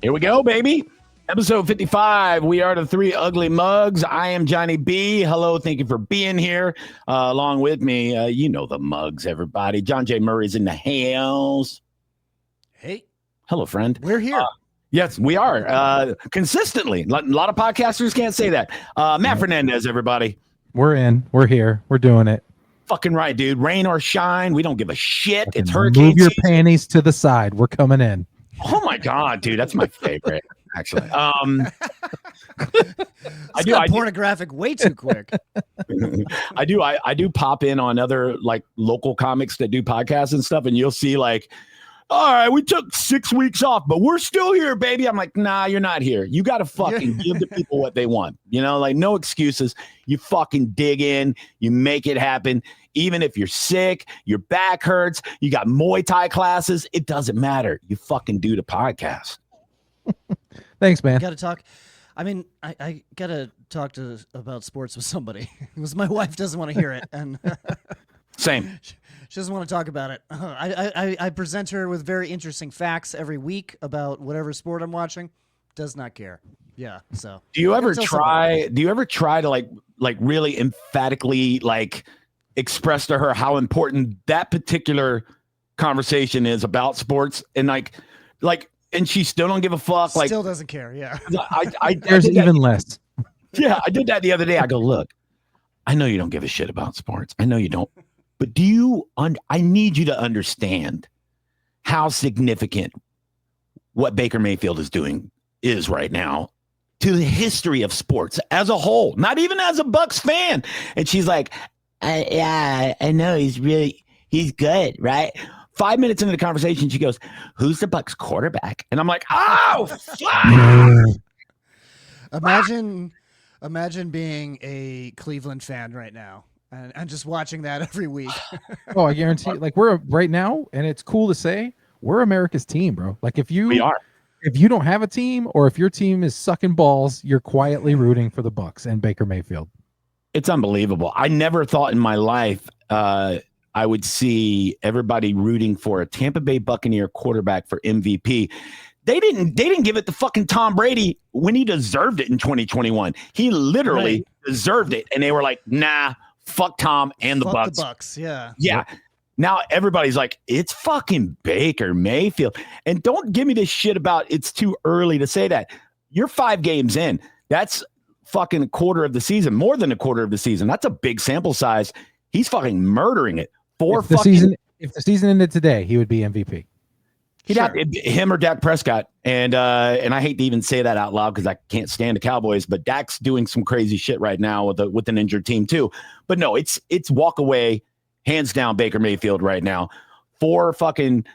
Here we go, baby. Episode 55. We are the Three Ugly Mugs. I am Johnny B. Hello. Thank you for being here. Along with me, you know the mugs, everybody. John J. Murray's in the house. Hey. Hello, friend. We're here. Yes, we are. Consistently. A lot of podcasters can't say that. Matt Fernandez, everybody. We're in. We're here. We're doing it. Fucking right, dude. Rain or shine. We don't give a shit. It's hurricane Move your season. panties to the side. We're coming in. Oh my God, dude. That's my favorite, actually. I got pornographic way too quick. I do pop in on other like local comics that do podcasts and stuff, and you'll see like, all right, we took 6 weeks off, but we're still here, baby. I'm like, nah, you're not here. You got to fucking give the people what they want. You know, like no excuses. You fucking dig in. You make it happen. Even if you're sick, your back hurts, you got Muay Thai classes, it doesn't matter. You fucking do the podcast. Thanks, man. Got to talk. I mean, I got to talk about sports with somebody because my wife doesn't want to hear it. And Same. She doesn't want to talk about it. I present her with very interesting facts every week about whatever sport I'm watching. Does not care. Yeah. So do you ever try to like really emphatically like express to her how important that particular conversation is about sports and like and she still don't give a fuck, like still doesn't care. Yeah. There's even less. Yeah, I did that the other day. I go, look, I know you don't give a shit about sports. I know you don't, but I need you to understand how significant what Baker Mayfield is doing is right now to the history of sports as a whole, not even as a Bucs fan. And she's like, I know he's good, right? 5 minutes into the conversation, she goes, who's the Bucs quarterback? And I'm like, oh, fuck. Imagine being a Cleveland fan right now and just watching that every week. Oh, I guarantee, like we're right now, and it's cool to say, we're America's team, bro. Like if you don't have a team or if your team is sucking balls, you're quietly rooting for the Bucs and Baker Mayfield. It's unbelievable. I never thought in my life I would see everybody rooting for a Tampa Bay Buccaneer quarterback for MVP. They didn't give it to fucking Tom Brady when he deserved it in 2021. He literally deserved it, and they were like, "Nah, fuck Tom and the Bucs." The Bucs, yeah. Yeah. Now everybody's like, "It's fucking Baker Mayfield," and don't give me this shit about it's too early to say that. You're 5 games in. That's fucking a quarter of the season, more than a quarter of the season. That's a big sample size. He's fucking murdering it. If the season ended today, he would be MVP. He'd have him or Dak Prescott. And I hate to even say that out loud because I can't stand the Cowboys, but Dak's doing some crazy shit right now with an injured team too. But no, it's walk away, hands down Baker Mayfield right now. 4 fucking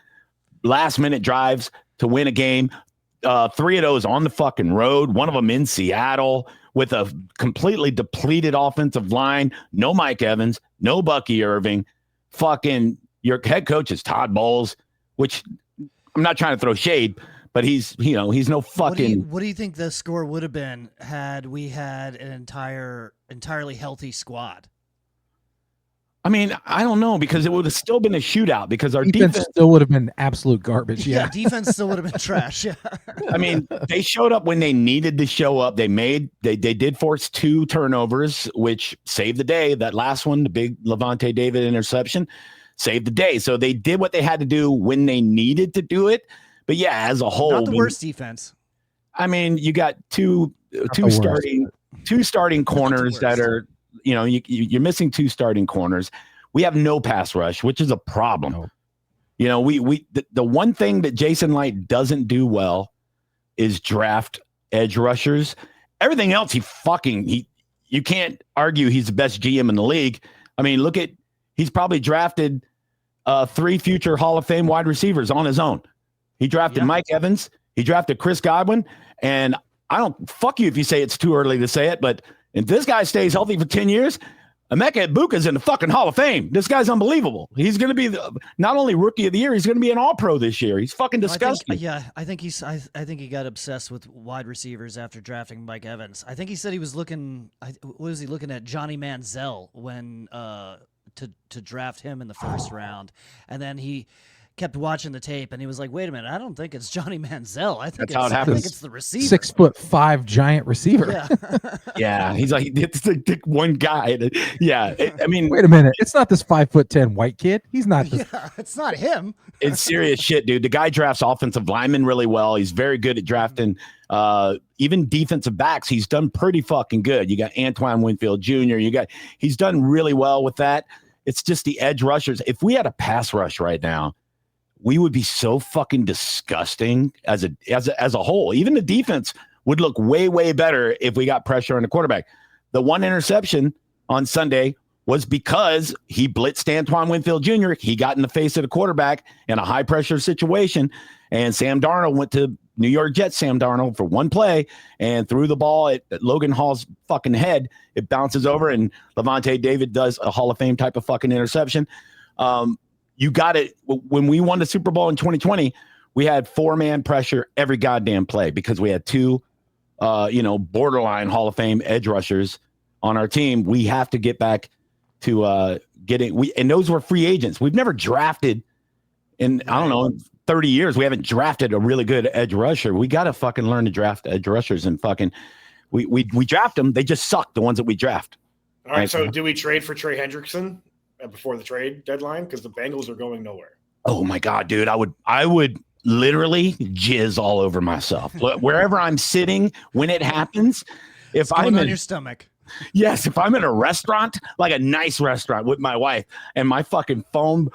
last minute drives to win a game. 3 of those on the fucking road, one of them in Seattle with a completely depleted offensive line. No Mike Evans, no Bucky Irving. Fucking your head coach is Todd Bowles, which I'm not trying to throw shade, but he's no fucking. What do you think the score would have been had we had an entirely healthy squad? I mean, I don't know, because it would have still been a shootout because our defense still would have been absolute garbage. Yeah, defense still would have been trash. Yeah. I mean, they showed up when they needed to show up. They did force 2 turnovers, which saved the day. That last one, the big Levante David interception, saved the day. So they did what they had to do when they needed to do it. But yeah, as a whole, not the worst defense. I mean, you got two starting corners that are. You know, you're missing 2 starting corners. We have no pass rush, which is a problem. No. You know, the one thing that Jason Light doesn't do well is draft edge rushers. Everything else, you can't argue he's the best GM in the league. I mean, he's probably drafted 3 future Hall of Fame wide receivers on his own. He drafted Mike Evans. He drafted Chris Godwin. And I don't fuck you if you say it's too early to say it, but if this guy stays healthy for 10 years, Emeka Egbuka's in the fucking Hall of Fame. This guy's unbelievable. He's going to be not only rookie of the year, he's going to be an all-pro this year. He's fucking disgusting. I think he got obsessed with wide receivers after drafting Mike Evans. I think he said he was looking. What was he looking at? Johnny Manziel when to draft him in the first round, and then he kept watching the tape and he was like, "Wait a minute, I don't think it's Johnny Manziel. I think it's the receiver, 6'5" giant receiver." Yeah, yeah. He's like, it's the one guy. Yeah, I mean, wait a minute, it's not this 5'10" white kid. He's not. Yeah, it's not him. It's serious shit, dude. The guy drafts offensive linemen really well. He's very good at drafting even defensive backs. He's done pretty fucking good. You got Antoine Winfield Jr. He's done really well with that. It's just the edge rushers. If we had a pass rush right now, we would be so fucking disgusting as a whole. Even the defense would look way, way better if we got pressure on the quarterback. The one interception on Sunday was because he blitzed Antoine Winfield Jr. He got in the face of the quarterback in a high pressure situation. And Sam Darnold went to New York Jets, Sam Darnold, for one play and threw the ball at Logan Hall's fucking head. It bounces over and Levante David does a Hall of Fame type of fucking interception. You got it. When we won the Super Bowl in 2020, we had 4-man pressure every goddamn play because we had two, borderline Hall of Fame edge rushers on our team. We have to get back to and those were free agents. We've never drafted in 30 years. We haven't drafted a really good edge rusher. We got to fucking learn to draft edge rushers and fucking we draft them. They just suck, the ones that we draft. All right. So do we trade for Trey Hendrickson before the trade deadline? Because the Bengals are going nowhere. Oh my God, dude. I would literally jizz all over myself. Wherever I'm sitting when it happens, if I'm on your stomach. Yes, if I'm in a restaurant, like a nice restaurant with my wife, and my fucking phone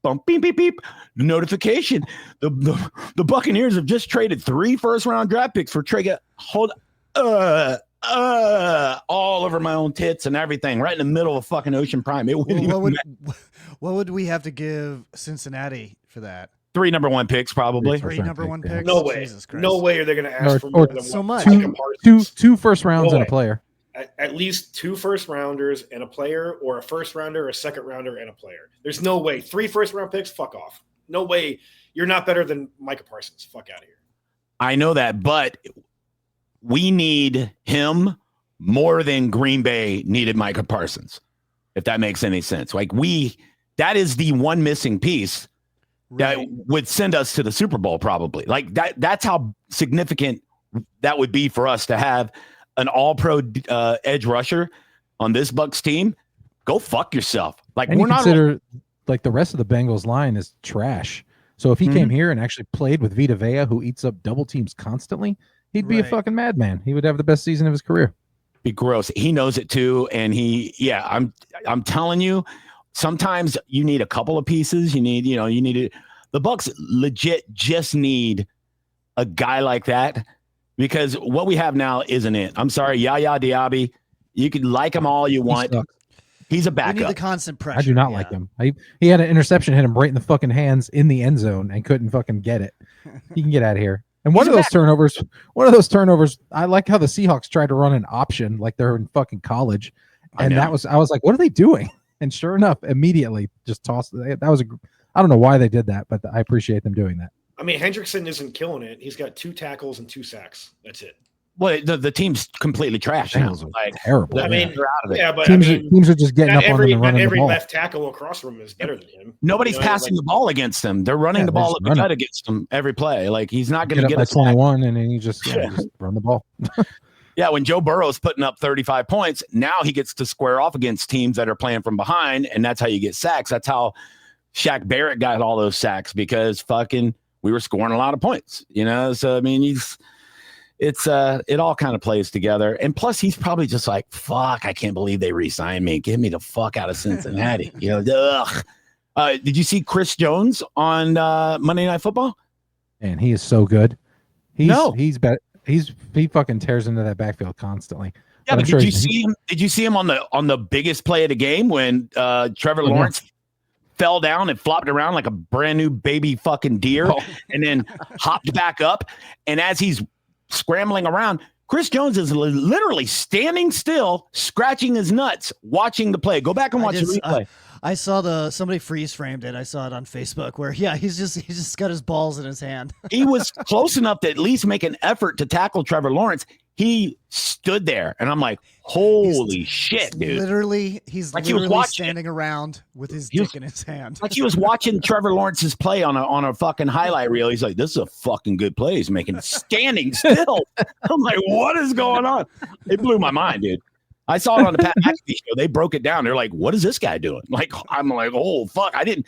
bump beep beep beep notification. The Buccaneers have just traded 3 first-round draft picks for Trey. All over my own tits and everything, right in the middle of fucking Ocean Prime. What would we have to give Cincinnati for that? 3 number 1 picks, probably. 3 number 1 picks. No way. Jesus Christ. No way are they going to ask for more than so much. Two first rounds and a player. At least 2 first rounders and a player, or a first rounder, a second rounder, and a player. There's no way. 3 first round picks. Fuck off. No way. You're not better than Micah Parsons. Fuck out of here. I know that, but we need him more than Green Bay needed Micah Parsons, if that makes any sense. Like that is the one missing piece that would send us to the Super Bowl, probably. Like that's how significant that would be for us to have an all-pro edge rusher on this Bucs team. Go fuck yourself. Like, and we're not consider like the rest of the Bengals line is trash. So if he came here and actually played with Vita Vea, who eats up double teams constantly, he'd be a fucking madman. He would have the best season of his career. Be gross. He knows it too, and I'm telling you, sometimes you need a couple of pieces. You need the Bucs legit just need a guy like that, because what we have now isn't it. I'm sorry, Yaya Diaby. You can like him all you want. He's a backup. We need the constant pressure. I do not like him. He had an interception hit him right in the fucking hands in the end zone and couldn't fucking get it. He can get out of here. And one of those turnovers, I like how the Seahawks tried to run an option like they're in fucking college. And I was like, what are they doing? And sure enough, immediately just tossed. I don't know why they did that, but I appreciate them doing that. I mean, Hendrickson isn't killing it. He's got 2 tackles and 2 sacks. That's it. Well, the team's completely trash now. Like, terrible. I mean, they're out of it. Yeah, but teams are just getting up on them and running the ball. Every left tackle across from him is better than him. Nobody's passing the ball against them. They're running the ball up the gut against them every play. Like, he's not going to get us 21, and then you just run the ball. Yeah, when Joe Burrow's putting up 35 points, now he gets to square off against teams that are playing from behind, and that's how you get sacks. That's how Shaq Barrett got all those sacks, because fucking we were scoring a lot of points. So I mean, it all kind of plays together. And plus, he's probably just like, fuck, I can't believe they re-signed me. Get me the fuck out of Cincinnati. Ugh. Did you see Chris Jones on Monday Night Football? And he is so good. He fucking tears into that backfield constantly. Yeah, but did you see him on the biggest play of the game when Trevor Lawrence fell down and flopped around like a brand new baby fucking deer and then hopped back up? And as he's scrambling around, Chris Jones is literally standing still, scratching his nuts, watching the play. Go back and watch the replay. I saw somebody freeze framed it. I saw it on Facebook where, he's just got his balls in his hand. He was close enough to at least make an effort to tackle Trevor Lawrence. He stood there, and I'm like, holy shit, dude. He's like literally standing around with his dick in his hand. Like he was watching Trevor Lawrence's play on a fucking highlight reel. He's like, this is a fucking good play. He's making standing still. I'm like, what is going on? It blew my mind, dude. I saw it on the Pat McAfee show. They broke it down. They're like, what is this guy doing? Like, I'm like, oh, fuck. I didn't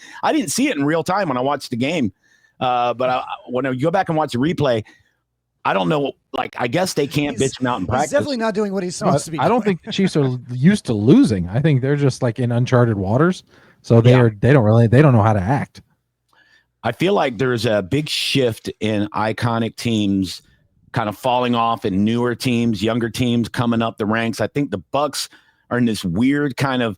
see it in real time when I watched the game. But when I go back and watch the replay, I don't know. Like, I guess they can't bitch him out in practice. He's definitely not doing what he's supposed to be doing. I don't think the Chiefs are used to losing. I think they're just like in uncharted waters. So they don't know how to act. I feel like there's a big shift in iconic teams kind of falling off and newer teams, younger teams coming up the ranks. I think the Bucs are in this weird kind of,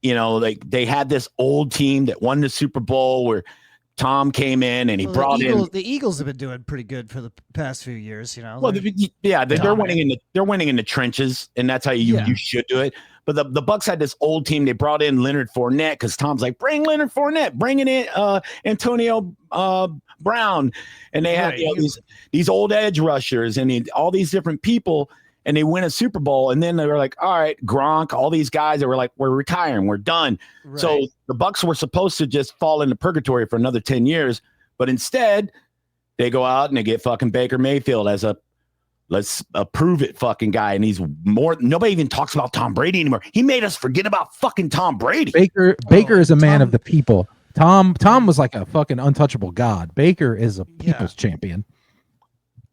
like they had this old team that won the Super Bowl where Tom came in and he brought in. The Eagles have been doing pretty good for the past few years, Well, they're winning in the trenches, and that's how you should do it. But the Bucs had this old team. They brought in Leonard Fournette because Tom's like, bring Leonard Fournette, bringing in Antonio Brown, and they had these old edge rushers and all these different people. And they win a Super Bowl, and then they were like, all right, Gronk, all these guys that were like, we're retiring, we're done. Right. So the Bucs were supposed to just fall into purgatory for another 10 years, but instead they go out and they get fucking Baker Mayfield as a let's approve it fucking guy. And nobody even talks about Tom Brady anymore. He made us forget about fucking Tom Brady. Baker is a man of the people. Tom was like a fucking untouchable god. Baker is a people's champion.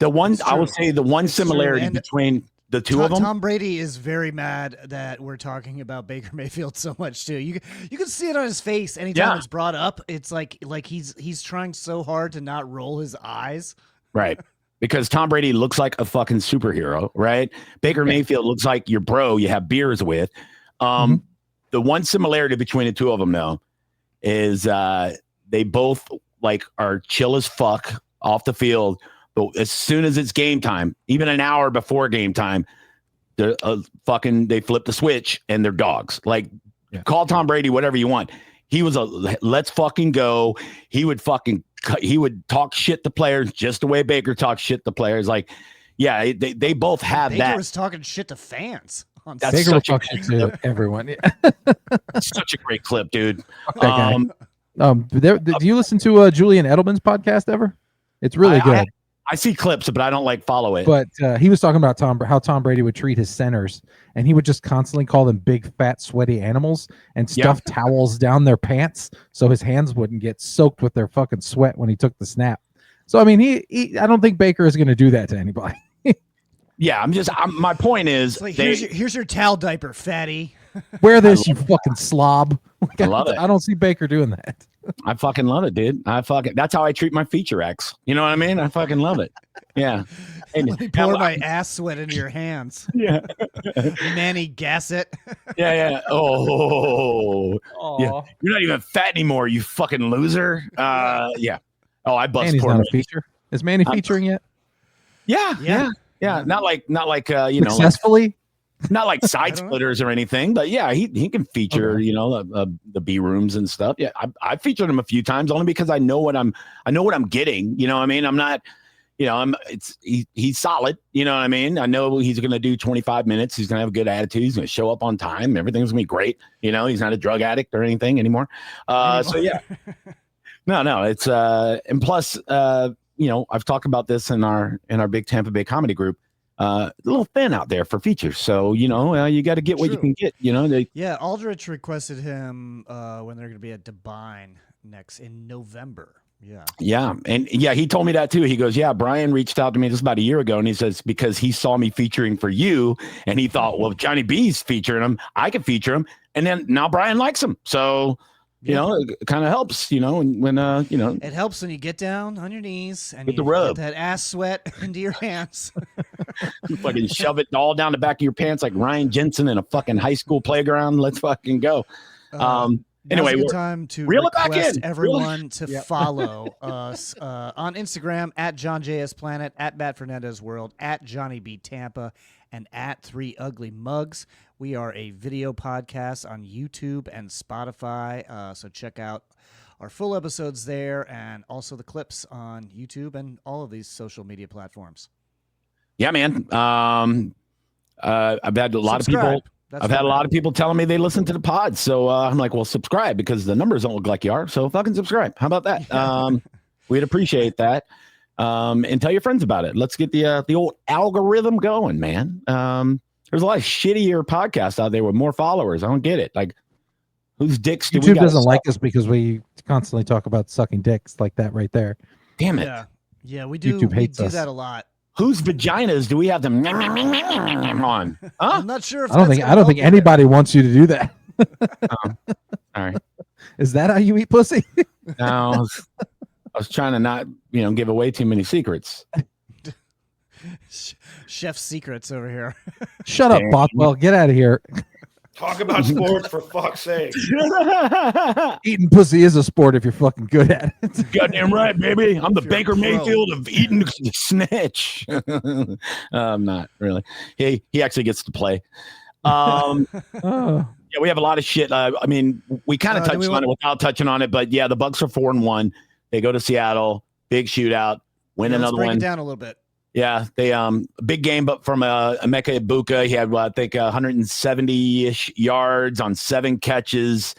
I would say the one similarity between the two of them. Tom Brady is very mad that we're talking about Baker Mayfield so much too. You can see it on his face anytime it's brought up. It's like he's trying so hard to not roll his eyes. Right. Because Tom Brady looks like a fucking superhero, right? Baker Mayfield looks like your bro you have beers with. The one similarity between the two of them though is they both like are chill as fuck off the field. But as soon as it's game time, even an hour before game time, they flip the switch and they're dogs. Like, call Tom Brady whatever you want. He was let's fucking go. He would talk shit to players just the way Baker talks shit to players. Like, yeah, they both have that. Baker was talking shit to fans. Baker will talk shit to everyone. That's such a great clip, dude. Do you listen to Julian Edelman's podcast ever? It's really good. I see clips, but I don't follow it. But he was talking about how Tom Brady would treat his centers, and he would just constantly call them big, fat, sweaty animals and stuff towels down their pants so his hands wouldn't get soaked with their fucking sweat when he took the snap. So I mean, I don't think Baker is going to do that to anybody. Yeah, my point is, like, here's your towel diaper, fatty. Wear this, you fucking slob. I love it. I don't see Baker doing that. I fucking love it, dude. That's how I treat my feature X. You know what I mean? I fucking love it. Yeah. Let me pour my ass sweat into your hands. Yeah. Manny Gassett. Yeah. Oh. Yeah. You're not even fat anymore, you fucking loser. Yeah. Oh, I bust. Manny's not a feature. Is Manny featuring yet? Yeah. Not like successfully. Not like side splitters or anything, but yeah, he can feature, the B rooms and stuff. Yeah, I featured him a few times only because I know what I'm getting. You know what I mean? I'm not, he's solid. You know what I mean? I know he's going to do 25 minutes. He's going to have a good attitude. He's going to show up on time. Everything's going to be great. He's not a drug addict or anything anymore. So yeah, no, it's and plus, I've talked about this in our big Tampa Bay comedy group. A little thin out there for features, so you got to get what you can get. Aldrich requested him when they're going to be at Devine in November. And he told me that too. He goes, Brian reached out to me just about a year ago, and he says because he saw me featuring for you, and he thought, well, if Johnny B's featuring him, I could feature him, and then now Brian likes him, so. It kind of helps, when it helps when you get down on your knees and get the rub, get that ass sweat into your hands. You fucking shove it all down the back of your pants like Ryan Jensen in a fucking high school playground. Let's fucking go. Anyway, now's a good time to reel it back request in. everyone to follow us on Instagram at JohnJSPlanet, at Matt Fernandez World, at Johnny B Tampa, and at 3 Ugly Mugs. We are a video podcast on YouTube and Spotify, so check out our full episodes there, and also the clips on YouTube and all of these social media platforms. Yeah, man. I've had a lot of people. That's I've had a lot of people telling me they listen to the pod, so I'm like, well, subscribe because the numbers don't look like you are. So fucking subscribe. How about that? We'd appreciate that. And tell your friends about it. Let's get the old algorithm going, man. There's a lot of shittier podcasts out there with more followers. I don't get it. Like, whose dicks do we YouTube got doesn't like us because we constantly talk about sucking dicks like that right there. Damn it. Yeah, we do. YouTube We hates do us. that a lot. Whose vaginas do we have them on? Huh? I'm not sure if I don't think anybody wants you to do that. All right. Is that how you eat pussy? No, I was trying to not, give away too many secrets. Chef's secrets over here. Shut up, Bothwell. Get out of here. Talk about sports for fuck's sake. Eating pussy is a sport if you're fucking good at it. Goddamn right, baby. I'm the You're Baker a pro. Mayfield of eating the snitch. I'm not really. He actually gets to play. Oh. Yeah, we have a lot of shit. We kind of touched on it without touching on it, but yeah, the Bucs are 4-1. They go to Seattle, big shootout, win another break one. it down a little bit. Yeah, they big game, but from Emeka Ibuka, he had I think 170-ish yards on 7 catches.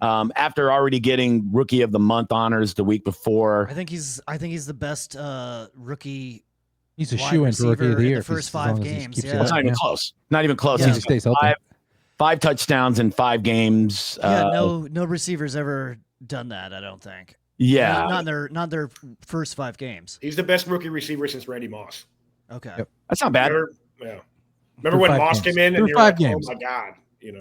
After already getting Rookie of the Month honors the week before. I think he's the best rookie. He's a shoe-in for Rookie of the Year. The first 5 games. It's not even close. Not even close. Yeah. He He stays healthy. 5 touchdowns in 5 games. Yeah, no receivers ever done that. I don't think. Yeah, not their first 5 games. He's the best rookie receiver since Randy Moss. Okay, Yep. that's not bad. Remember when Moss came in and you're like, oh my god,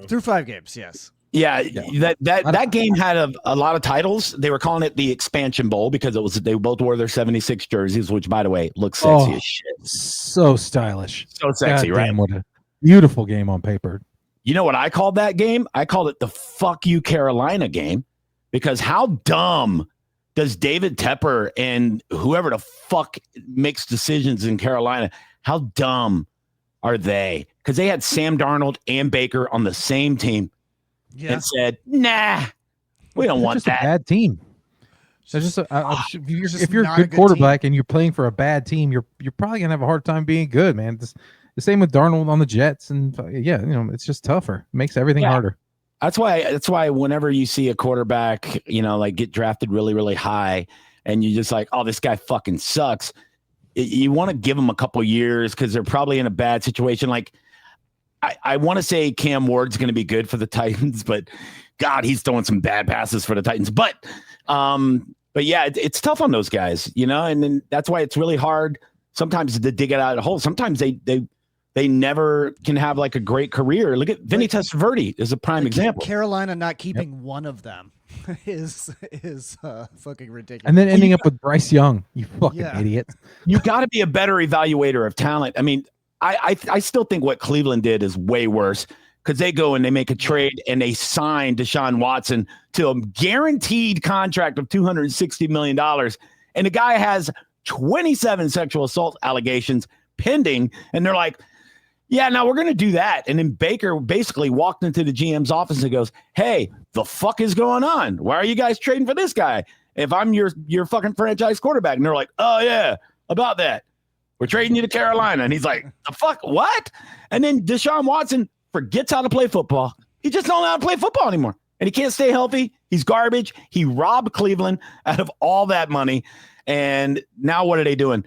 through 5 games. Yes. Yeah, that game had a lot of titles. They were calling it the Expansion Bowl because they both wore their 76 jerseys, which, by the way, looks sexy as shit. So stylish. So sexy, God right? Damn, what a beautiful game on paper. You know what I called that game? I called it the fuck you Carolina game because how dumb does David Tepper and whoever the fuck makes decisions in Carolina, how dumb are they? Because they had Sam Darnold and Baker on the same team and said, nah, we don't want that. A bad team. So if you're a good quarterback and you're playing for a bad team, you're probably gonna have a hard time being good, man. The same with Darnold on the Jets, and it's just tougher. It makes everything harder. That's why whenever you see a quarterback, like get drafted really, really high, and you just like, oh, this guy fucking sucks. You want to give him a couple years because they're probably in a bad situation. Like, I want to say Cam Ward's going to be good for the Titans, but God, he's throwing some bad passes for the Titans. But yeah, it's tough on those guys, and then that's why it's really hard sometimes to dig it out of the hole. Sometimes they never can have like a great career. Look at Vinny Testaverde is a prime example. Carolina not keeping one of them is fucking ridiculous. And then ending up with Bryce Young, you fucking idiot. You got to be a better evaluator of talent. I mean, I still think what Cleveland did is way worse because they go and they make a trade and they sign Deshaun Watson to a guaranteed contract of $260 million. And the guy has 27 sexual assault allegations pending. And they're like, yeah, now we're going to do that. And then Baker basically walked into the GM's office and goes, hey, the fuck is going on? Why are you guys trading for this guy? If I'm your fucking franchise quarterback. And they're like, oh, yeah, about that. We're trading you to Carolina. And he's like, the fuck, what? And then Deshaun Watson forgets how to play football. He just don't know how to play football anymore. And he can't stay healthy. He's garbage. He robbed Cleveland out of all that money. And now what are they doing?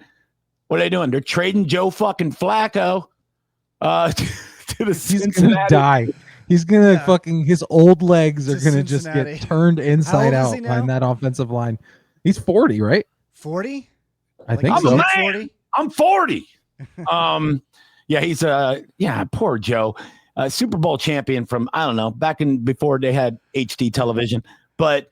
What are they doing? They're trading Joe fucking Flacco to the Cincinnati. He's gonna die. He's gonna fucking his old legs are gonna just get turned inside out behind that offensive line. He's 40, right? 40? I think I'm so. 40? I'm 40. Yeah, he's poor Joe. Super Bowl champion from I don't know back in before they had HD television, but.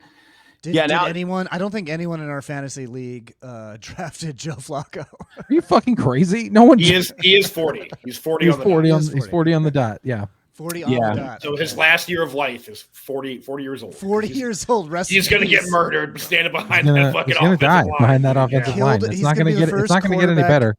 Did anyone? I don't think anyone in our fantasy league drafted Joe Flacco. Are you fucking crazy? No one. He is 40. He's 40. He's on the 40 dot. on. He's 40 on the dot. Yeah. 40 on the dot. So his last year of life is 40 years old. 40 years old. He's going to get murdered standing behind that fucking he's gonna offensive die line. behind that offensive line. It's not going to get. It's not going to get any better.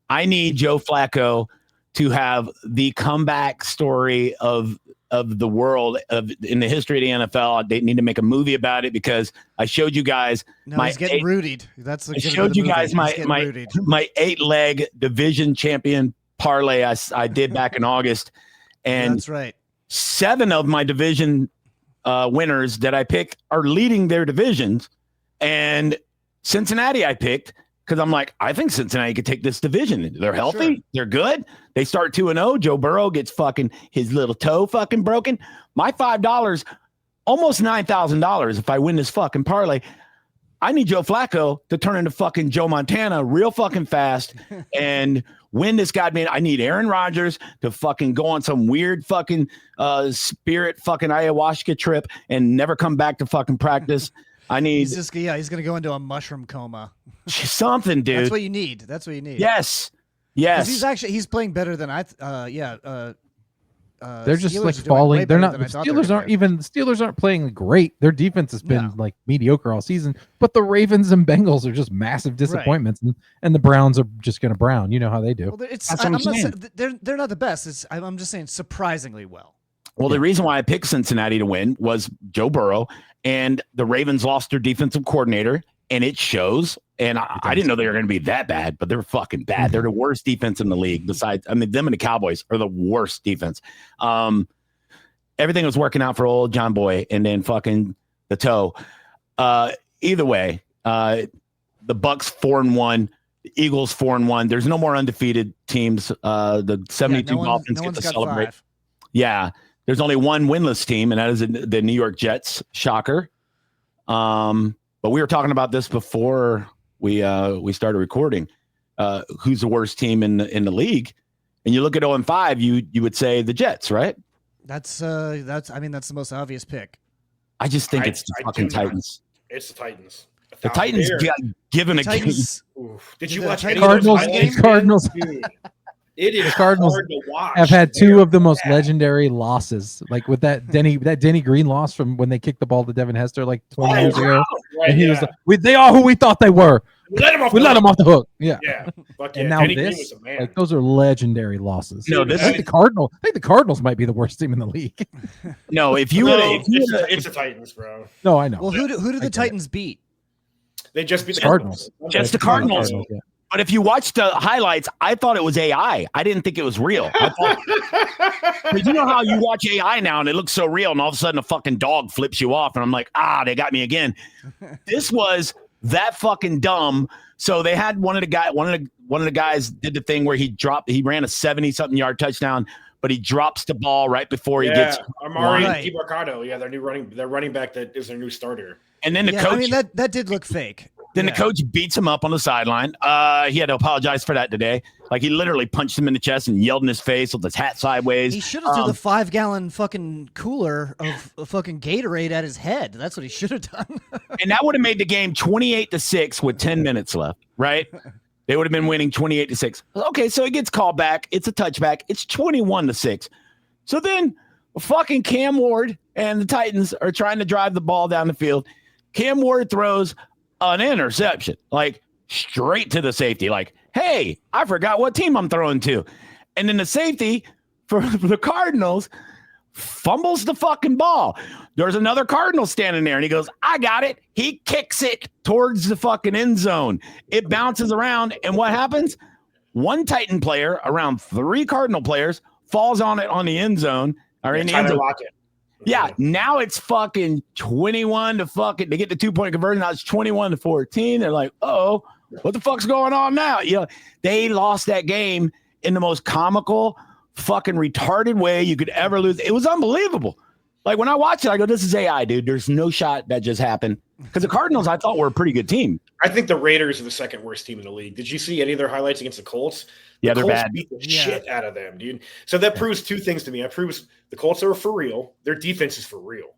I need Joe Flacco to have the comeback story of the world in the history of the NFL. They need to make a movie about it because I showed you guys. He's getting rootied. I showed you guys my 8-leg division champion parlay I did back in August, and that's right. 7 of my division winners that I picked are leading their divisions, and Cincinnati I picked because I'm like, I think Cincinnati could take this division. They're healthy. Sure. They're good. They start 2-0. Joe Burrow gets his little toe broken. My $5, almost $9,000 if I win this fucking parlay. I need Joe Flacco to turn into fucking Joe Montana real fucking fast and win this goddamn. I need Aaron Rodgers to fucking go on some weird fucking spirit fucking ayahuasca trip and never come back to fucking practice. I need. He's going to go into a mushroom coma. Something, dude. That's what you need. Yes. He's playing better than I. They're just like falling. They're not. The Steelers aren't playing great. Their defense has been like mediocre all season. But the Ravens and Bengals are just massive disappointments, and the Browns are just going to brown. You know how they do. Well, they're not the best. I'm just saying surprisingly well. Well, the reason why I picked Cincinnati to win was Joe Burrow, and the Ravens lost their defensive coordinator, and it shows. And I didn't know they were going to be that bad, but they're fucking bad. They're the worst defense in the league. Besides, them and the Cowboys are the worst defense. Everything was working out for old John Boy, and then fucking the toe. Either way, the Bucks 4-1, the Eagles 4-1. There's no more undefeated teams. The 72 Dolphins get to celebrate. 5. Yeah, there's only one winless team, and that is the New York Jets. Shocker. But we were talking about this before we started recording. Who's the worst team in the league? And you look at 0-5, you would say the Jets, right? That's the most obvious pick. I just think it's the fucking Titans. It's the Titans. The Titans got given a game. Did you watch Cardinals? Dude, it is Cardinals hard to watch. Have had 2 of the most legendary losses, like with that Denny Green loss from when they kicked the ball to Devin Hester like 20 years ago. Right, and he was like, they are who we thought they were. We let him off the hook. Yeah. And now Denny this, like those are legendary losses. No, I think the Cardinals might be the worst team in the league. No, it's the Titans, bro. No, I know. Well, who do the Titans beat? They just beat the Cardinals. Just the Cardinals. Yeah. But if you watch the highlights, I thought it was AI. I didn't think it was real. But you know how you watch AI now and it looks so real, and all of a sudden a fucking dog flips you off, and I'm like, they got me again. This was that fucking dumb. So they had one of the guys did the thing where he ran a 70-something yard touchdown, but he drops the ball right before he gets Amari Mercado. Yeah, their running back that is their new starter. And then the coach. I mean that did look fake. Then the coach beats him up on the sideline. He had to apologize for that today. Like, he literally punched him in the chest and yelled in his face with his hat sideways. He should have threw the 5-gallon fucking cooler of fucking Gatorade at his head. That's what he should have done. And that would have made the game 28-6 with 10 minutes left, right? They would have been winning 28-6. Okay, so he gets called back. It's a touchback. It's 21-6. So then fucking Cam Ward and the Titans are trying to drive the ball down the field. Cam Ward throws an interception, like straight to the safety. Like, hey, I forgot what team I'm throwing to. And then the safety for the Cardinals fumbles the fucking ball. There's another Cardinal standing there, and he goes, I got it. He kicks it towards the fucking end zone. It bounces around, and what happens? One Titan player around 3 Cardinal players falls on it on the end zone. Or in the end zone. Yeah, now it's fucking 21 to fucking. They get the 2-point conversion. Now it's 21-14. They're like, oh, what the fuck's going on now? You know, they lost that game in the most comical, fucking retarded way you could ever lose. It was unbelievable. Like, when I watch it, I go, this is AI, dude. There's no shot that just happened. Because the Cardinals, I thought, were a pretty good team. I think the Raiders are the second worst team in the league. Did you see any of their highlights against the Colts? Yeah, they're bad. Beat the shit out of them, dude. So that proves 2 things to me. It proves the Colts are for real. Their defense is for real.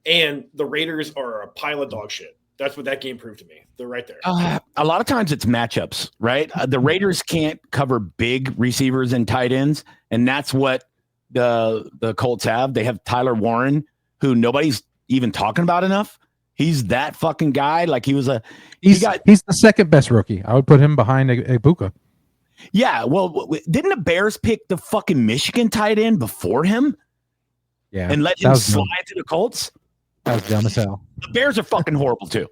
And the Raiders are a pile of dog shit. That's what that game proved to me. They're right there. A lot of times it's matchups, right? The Raiders can't cover big receivers and tight ends, and that's what the Colts have. They have Tyler Warren, who nobody's even talking about enough. He's that fucking guy. Like he's the second best rookie. I would put him behind Ibuka. Yeah, well, didn't the Bears pick the fucking Michigan tight end before him? Yeah, and let him slide to the Colts? That was dumb as hell. The Bears are fucking horrible too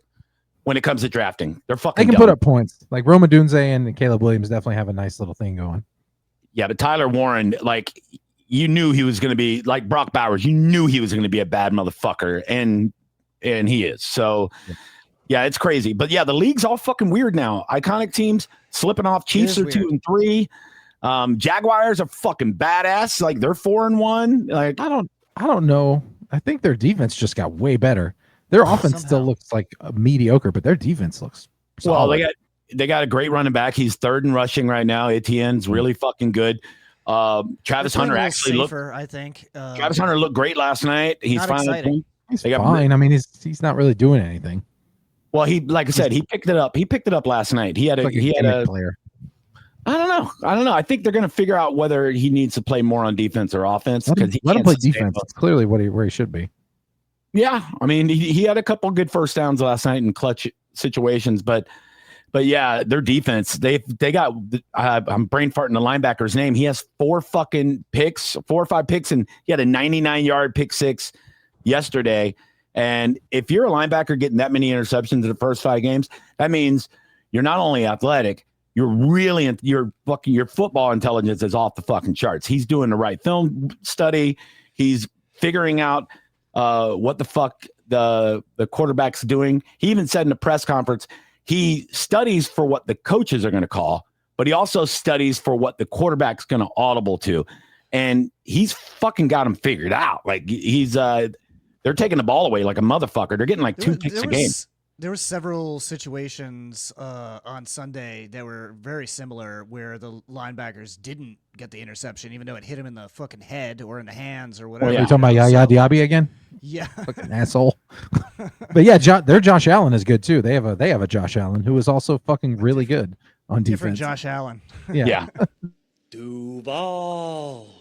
when it comes to drafting. They're fucking. They can dumb. put up points. Like Roma Dunze and Caleb Williams definitely have a nice little thing going. Yeah, but Tyler Warren, like you knew he was going to be like Brock Bowers. You knew he was going to be a bad motherfucker, and he is. So. Yeah, it's crazy. But yeah, the league's all fucking weird now. Iconic teams slipping off. Chiefs are 2-3. Jaguars are fucking badass. Like they're 4-1. Like I don't know. I think their defense just got way better. Their offense still looks like mediocre, but their defense looks solid. Well, they got a great running back. He's third in rushing right now. Etienne's really fucking good. Travis Hunter actually safer, I think. Travis Hunter looked great last night. He's finally he's fine. I mean, he's not really doing anything. Well, like I said, he picked it up. He picked it up last night. He had a player. I don't know. I think they're going to figure out whether he needs to play more on defense or offense because let him play defense. It's clearly where he should be. Yeah, I mean, he had a couple good first downs last night in clutch situations, but yeah, their defense. They got. I'm brain farting the linebacker's name. He has 4 or 5 picks, and he had a 99-yard pick six yesterday. And if you're a linebacker getting that many interceptions in the first 5 games, that means you're not only athletic, your football intelligence is off the fucking charts. He's doing the right film study. He's figuring out what the fuck the quarterback's doing. He even said in a press conference, he studies for what the coaches are going to call, but he also studies for what the quarterback's going to audible to. And he's fucking got him figured out. Like they're taking the ball away like a motherfucker. They're getting like 2 picks a game. There were several situations on Sunday that were very similar where the linebackers didn't get the interception, even though it hit him in the fucking head or in the hands or whatever. Are you talking about Yaya Diaby again? Yeah. Fucking asshole. But yeah, their Josh Allen is good too. They have a Josh Allen who is also fucking really good on Different defense. Josh Allen. Yeah. Duval.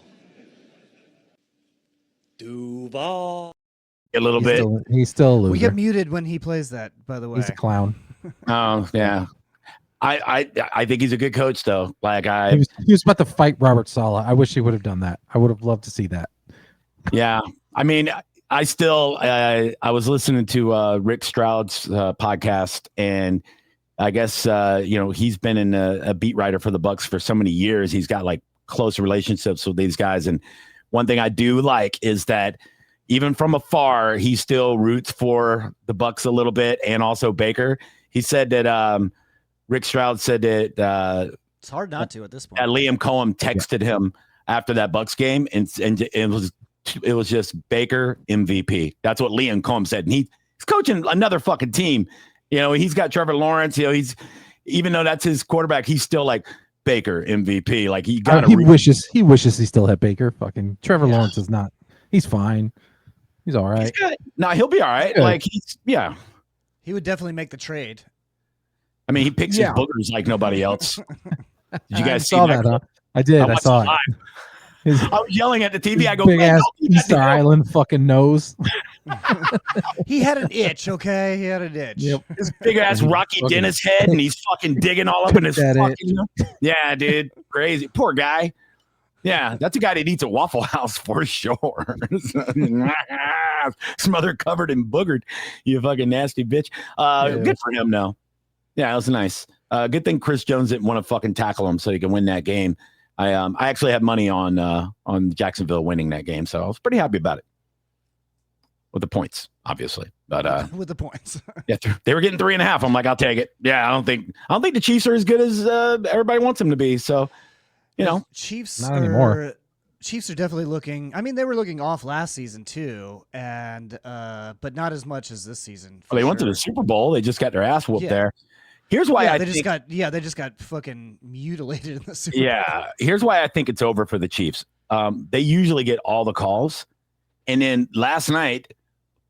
A little bit. He's still a loser. We get muted when he plays that, by the way. He's a clown. Oh, yeah. I think he's a good coach, though. Like he was about to fight Robert Saleh. I wish he would have done that. I would have loved to see that. Yeah. I mean, I still I was listening to Rick Stroud's podcast, and I guess he's been a beat writer for the Bucs for so many years. He's got like close relationships with these guys, and one thing I do like is that even from afar, he still roots for the Bucs a little bit, and also Baker. He said that Rick Stroud said that it's hard not to at this point. Liam Cohen texted him after that Bucs game, and it was just Baker MVP. That's what Liam Cohen said, and he's coaching another fucking team. He's got Trevor Lawrence. He's even though that's his quarterback, he's still like Baker MVP. Like he wishes he still had Baker. Fucking Trevor Lawrence is not. He's fine. He's all right. No, he'll be all right. Like he would definally make the trade. I mean, he picks his boogers like nobody else. Did you guys see that? Huh? I did. I saw it. I was yelling at the TV. I go, big ass Easter Island fucking nose. He had an itch, okay? He had an itch. Yep. This big ass Rocky Dennis head, and he's fucking digging all up in his fucking. Yeah, dude, crazy. Poor guy. Yeah, that's a guy that eats at Waffle House for sure. Smothered, covered, and boogered. You fucking nasty bitch. Good for him, though. Yeah, it was nice. Good thing Chris Jones didn't want to fucking tackle him so he can win that game. I actually had money on Jacksonville winning that game, so I was pretty happy about it. With the points, obviously, but with the points, yeah, they were getting 3.5. I'm like, I'll take it. Yeah, I don't think the Chiefs are as good as everybody wants them to be. So, Chiefs not anymore. Chiefs are definitely looking. I mean, they were looking off last season too, and but not as much as this season. Well, they went to the Super Bowl. They just got their ass whooped there. Here's why they just got fucking mutilated in the Super Bowl. Yeah, here's why I think it's over for the Chiefs. They usually get all the calls, and then last night,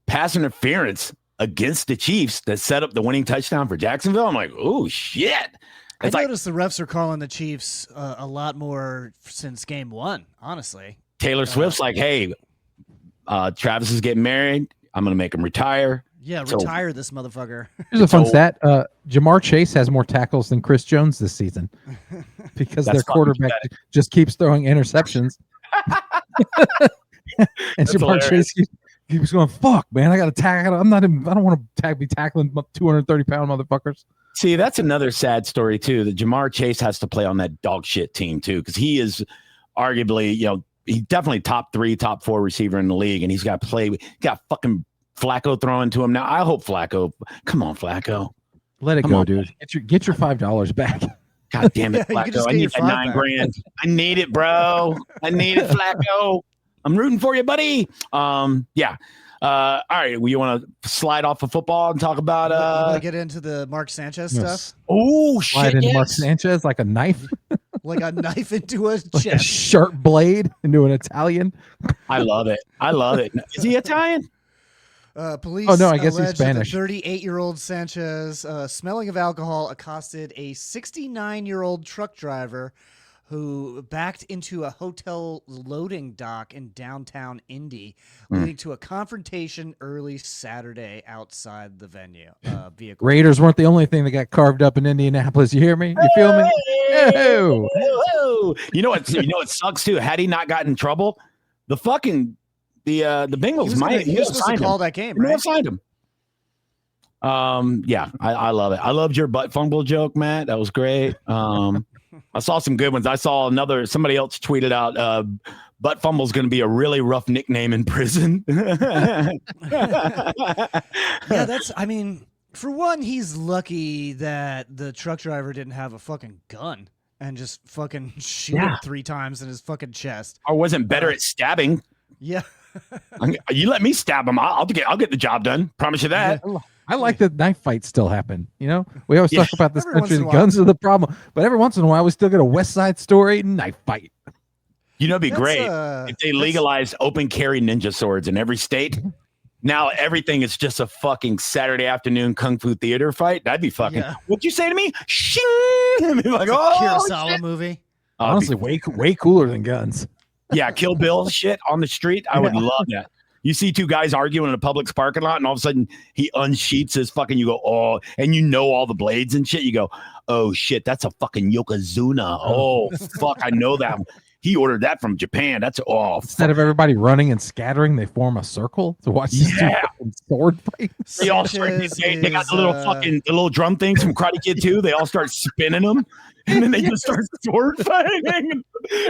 pass interference against the Chiefs that set up the winning touchdown for Jacksonville. I'm like, oh shit. I noticed the refs are calling the Chiefs a lot more since game one, honestly. Taylor Swift's like, hey, Travis is getting married. I'm going to make him retire. Yeah, retire this motherfucker. Here's a fun stat. Jamar Chase has more tackles than Chris Jones this season because their quarterback just keeps throwing interceptions. And Jamar Chase keeps going, fuck, man, I got to tackle. I don't want to be tackling 230-pound motherfuckers. See, that's another sad story, too, that Jamar Chase has to play on that dog shit team, too, because he is arguably, he's definitely top 3, top 4 receiver in the league, and he's got to play. Got fucking Flacco throwing to him now. I hope Flacco. Come on, Flacco. Let it go, dude. Get your $5 back. God damn it, Flacco. I need that $9,000. I need it, bro. I need it, Flacco. I'm rooting for you, buddy. Yeah. All right. You want to slide off of football and talk about you want to get into the Mark Sanchez stuff? Oh, shit. Slide into Mark Sanchez like a knife. Like a knife into a like chest. A sharp blade into an Italian. I love it. Is he Italian? Police I guess he's Spanish. 38-year-old Sanchez, smelling of alcohol, accosted a 69-year-old truck driver who backed into a hotel loading dock in downtown Indy, leading to a confrontation early Saturday outside the venue. Vehicle. Raiders weren't the only thing that got carved up in Indianapolis. You hear me? You feel me? Hey! You know what sucks too? Had he not gotten in trouble, the Bengals might have signed him. That game, right? May have signed him. Yeah, I love it. I loved your butt fumble joke, Matt. That was great. I saw some good ones. I saw somebody else tweeted out butt fumble is going to be a really rough nickname in prison. Yeah, for one, he's lucky that the truck driver didn't have a fucking gun and just fucking shoot him 3 times in his fucking chest. I wasn't better at stabbing. Yeah. You let me stab him. I'll get the job done. Promise you that. Yeah. I like that knife fights still happen. We always talk about this country. The while. Guns are the problem, but every once in a while we still get a West Side Story knife fight. It'd be great if they legalized open carry ninja swords in every state. Now everything is just a fucking Saturday afternoon kung fu theater fight. That'd be fucking. Yeah. What'd you say to me? Shing! I'd be like, Kurosawa shit. movie. Honestly, way cooler than guns. Yeah, Kill Bill shit on the street. I would love that. You see 2 guys arguing in a Publix parking lot, and all of a sudden he unsheets his fucking. You go, oh, and all the blades and shit. You go, oh shit, that's a fucking Yokozuna. Oh fuck, I know that. He ordered that from Japan. That's Instead of everybody running and scattering, they form a circle to watch this sword fight. They all start. They got the little drum things from Karate Kid 2. They all start spinning them. And then they just start sword fighting.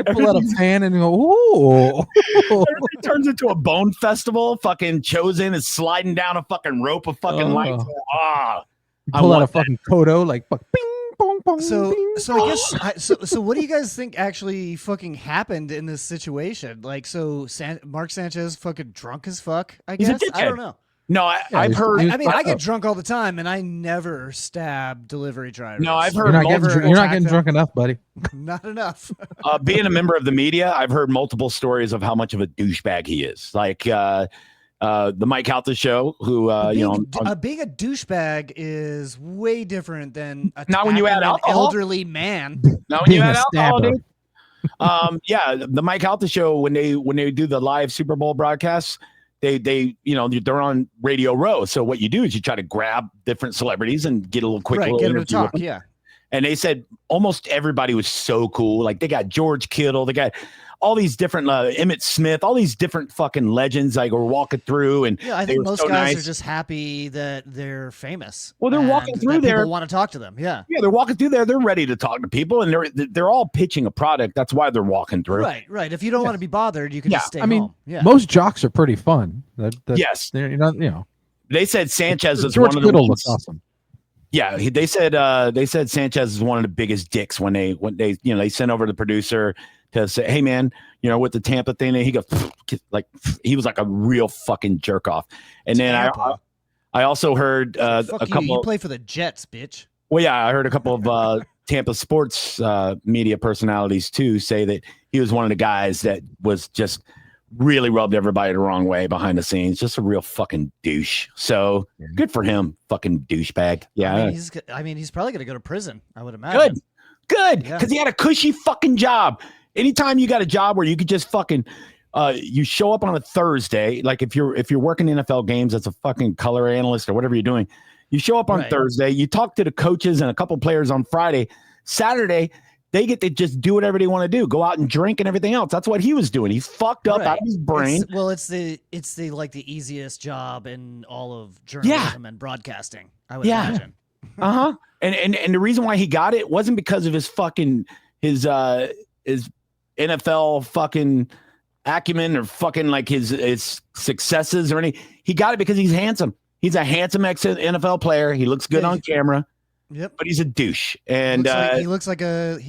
Pull out a pan and go, ooh. Everything turns into a bone festival. Fucking Chosen is sliding down a fucking rope of fucking lights. Pull out a fucking Kodo, like, bing, bong, bong. So I guess, so what do you guys think actually fucking happened in this situation? Like, Mark Sanchez fucking drunk as fuck, I guess? I don't know. No, I've heard. I get drunk all the time, and I never stab delivery drivers. No, I've heard. You're not getting drunk enough, buddy. Not enough. Being a member of the media, I've heard multiple stories of how much of a douchebag he is. Like the Mike Calta show, who being a douchebag is way different than not when you add an alcohol? elderly man. Not when you add alcohol, dude. The Mike Calta show, when they do the live Super Bowl broadcasts. They're on Radio Row. So what you do is you try to grab different celebrities and get a little quick little interview to talk. Yeah. And they said almost everybody was so cool. Like they got George Kittle, they got all these different Emmitt Smith, all these different fucking legends like were walking through. And I think most guys are just happy that they're famous. Well, they're walking through there. People want to talk to them. Yeah. Yeah, they're walking through there. They're ready to talk to people, and they're all pitching a product. That's why they're walking through. Right. If you don't want to be bothered, you can just stay home. Yeah. Most jocks are pretty fun. Yes. You're not, They said Sanchez is George one of the Kittle ones. looks awesome. Yeah, they said Sanchez is one of the biggest dicks when they sent over the producer to say, hey man, with the Tampa thing, and he goes like he was like a real fucking jerk off. And Tampa. then I also heard a couple. You play for the Jets, bitch. Well, yeah, I heard a couple of Tampa sports media personalities too say that he was one of the guys that was just really rubbed everybody the wrong way behind the scenes. Just a real fucking douche. So good for him, fucking douchebag. Yeah. He's probably going to go to prison, I would imagine. Good. Because he had a cushy fucking job. Anytime you got a job where you could just fucking you show up on a Thursday, like if you're working NFL games as a fucking color analyst or whatever you're doing, you show up on Thursday, you talk to the coaches and a couple players on Friday. Saturday, they get to just do whatever they want to do, go out and drink and everything else. That's what he was doing. He's fucked up out of his brain. It's the like the easiest job in all of journalism and broadcasting, I would imagine. And the reason why he got it wasn't because of his fucking his NFL fucking acumen or fucking like his successes or anything. He got it because he's handsome. He's a handsome ex-NFL player. He looks good on camera. Yep. But he's a douche. And he looks like a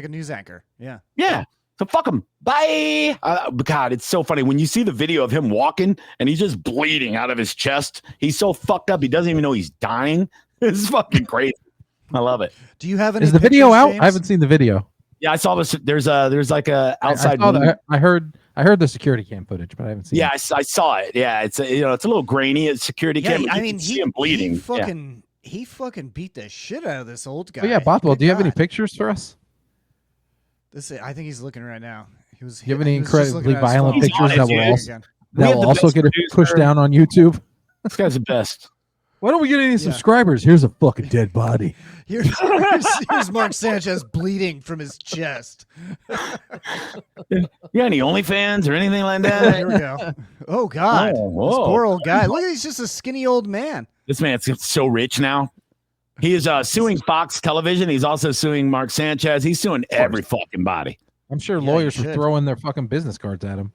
news anchor. Yeah. Yeah. So fuck him. Bye. God, it's so funny when you see the video of him walking and he's just bleeding out of his chest. He's so fucked up. He doesn't even know he's dying. It's fucking crazy. I love it. Do you have any? Is the video out? James? I haven't seen the video. Yeah, I saw this. There's like a outside. I heard the security cam footage, but I haven't seen. Yeah, it. I saw it. Yeah, it's a little grainy. It's security cam. I mean, see him bleeding. He fucking beat the shit out of this old guy. Oh yeah, Bothwell. Do you have any pictures for us? I think he's looking right now. Do you have any incredibly violent pictures that will also get pushed down on YouTube? This guy's the best. Why don't we get any subscribers? Here's a fucking dead body. Here's Mark Sanchez bleeding from his chest. You got any OnlyFans or anything like that? Here we go. Oh God, this poor old guy. Look, he's just a skinny old man. This man's so rich now. He is suing Fox Television. He's also suing Mark Sanchez. He's suing every fucking body. I'm sure lawyers are throwing their fucking business cards at him.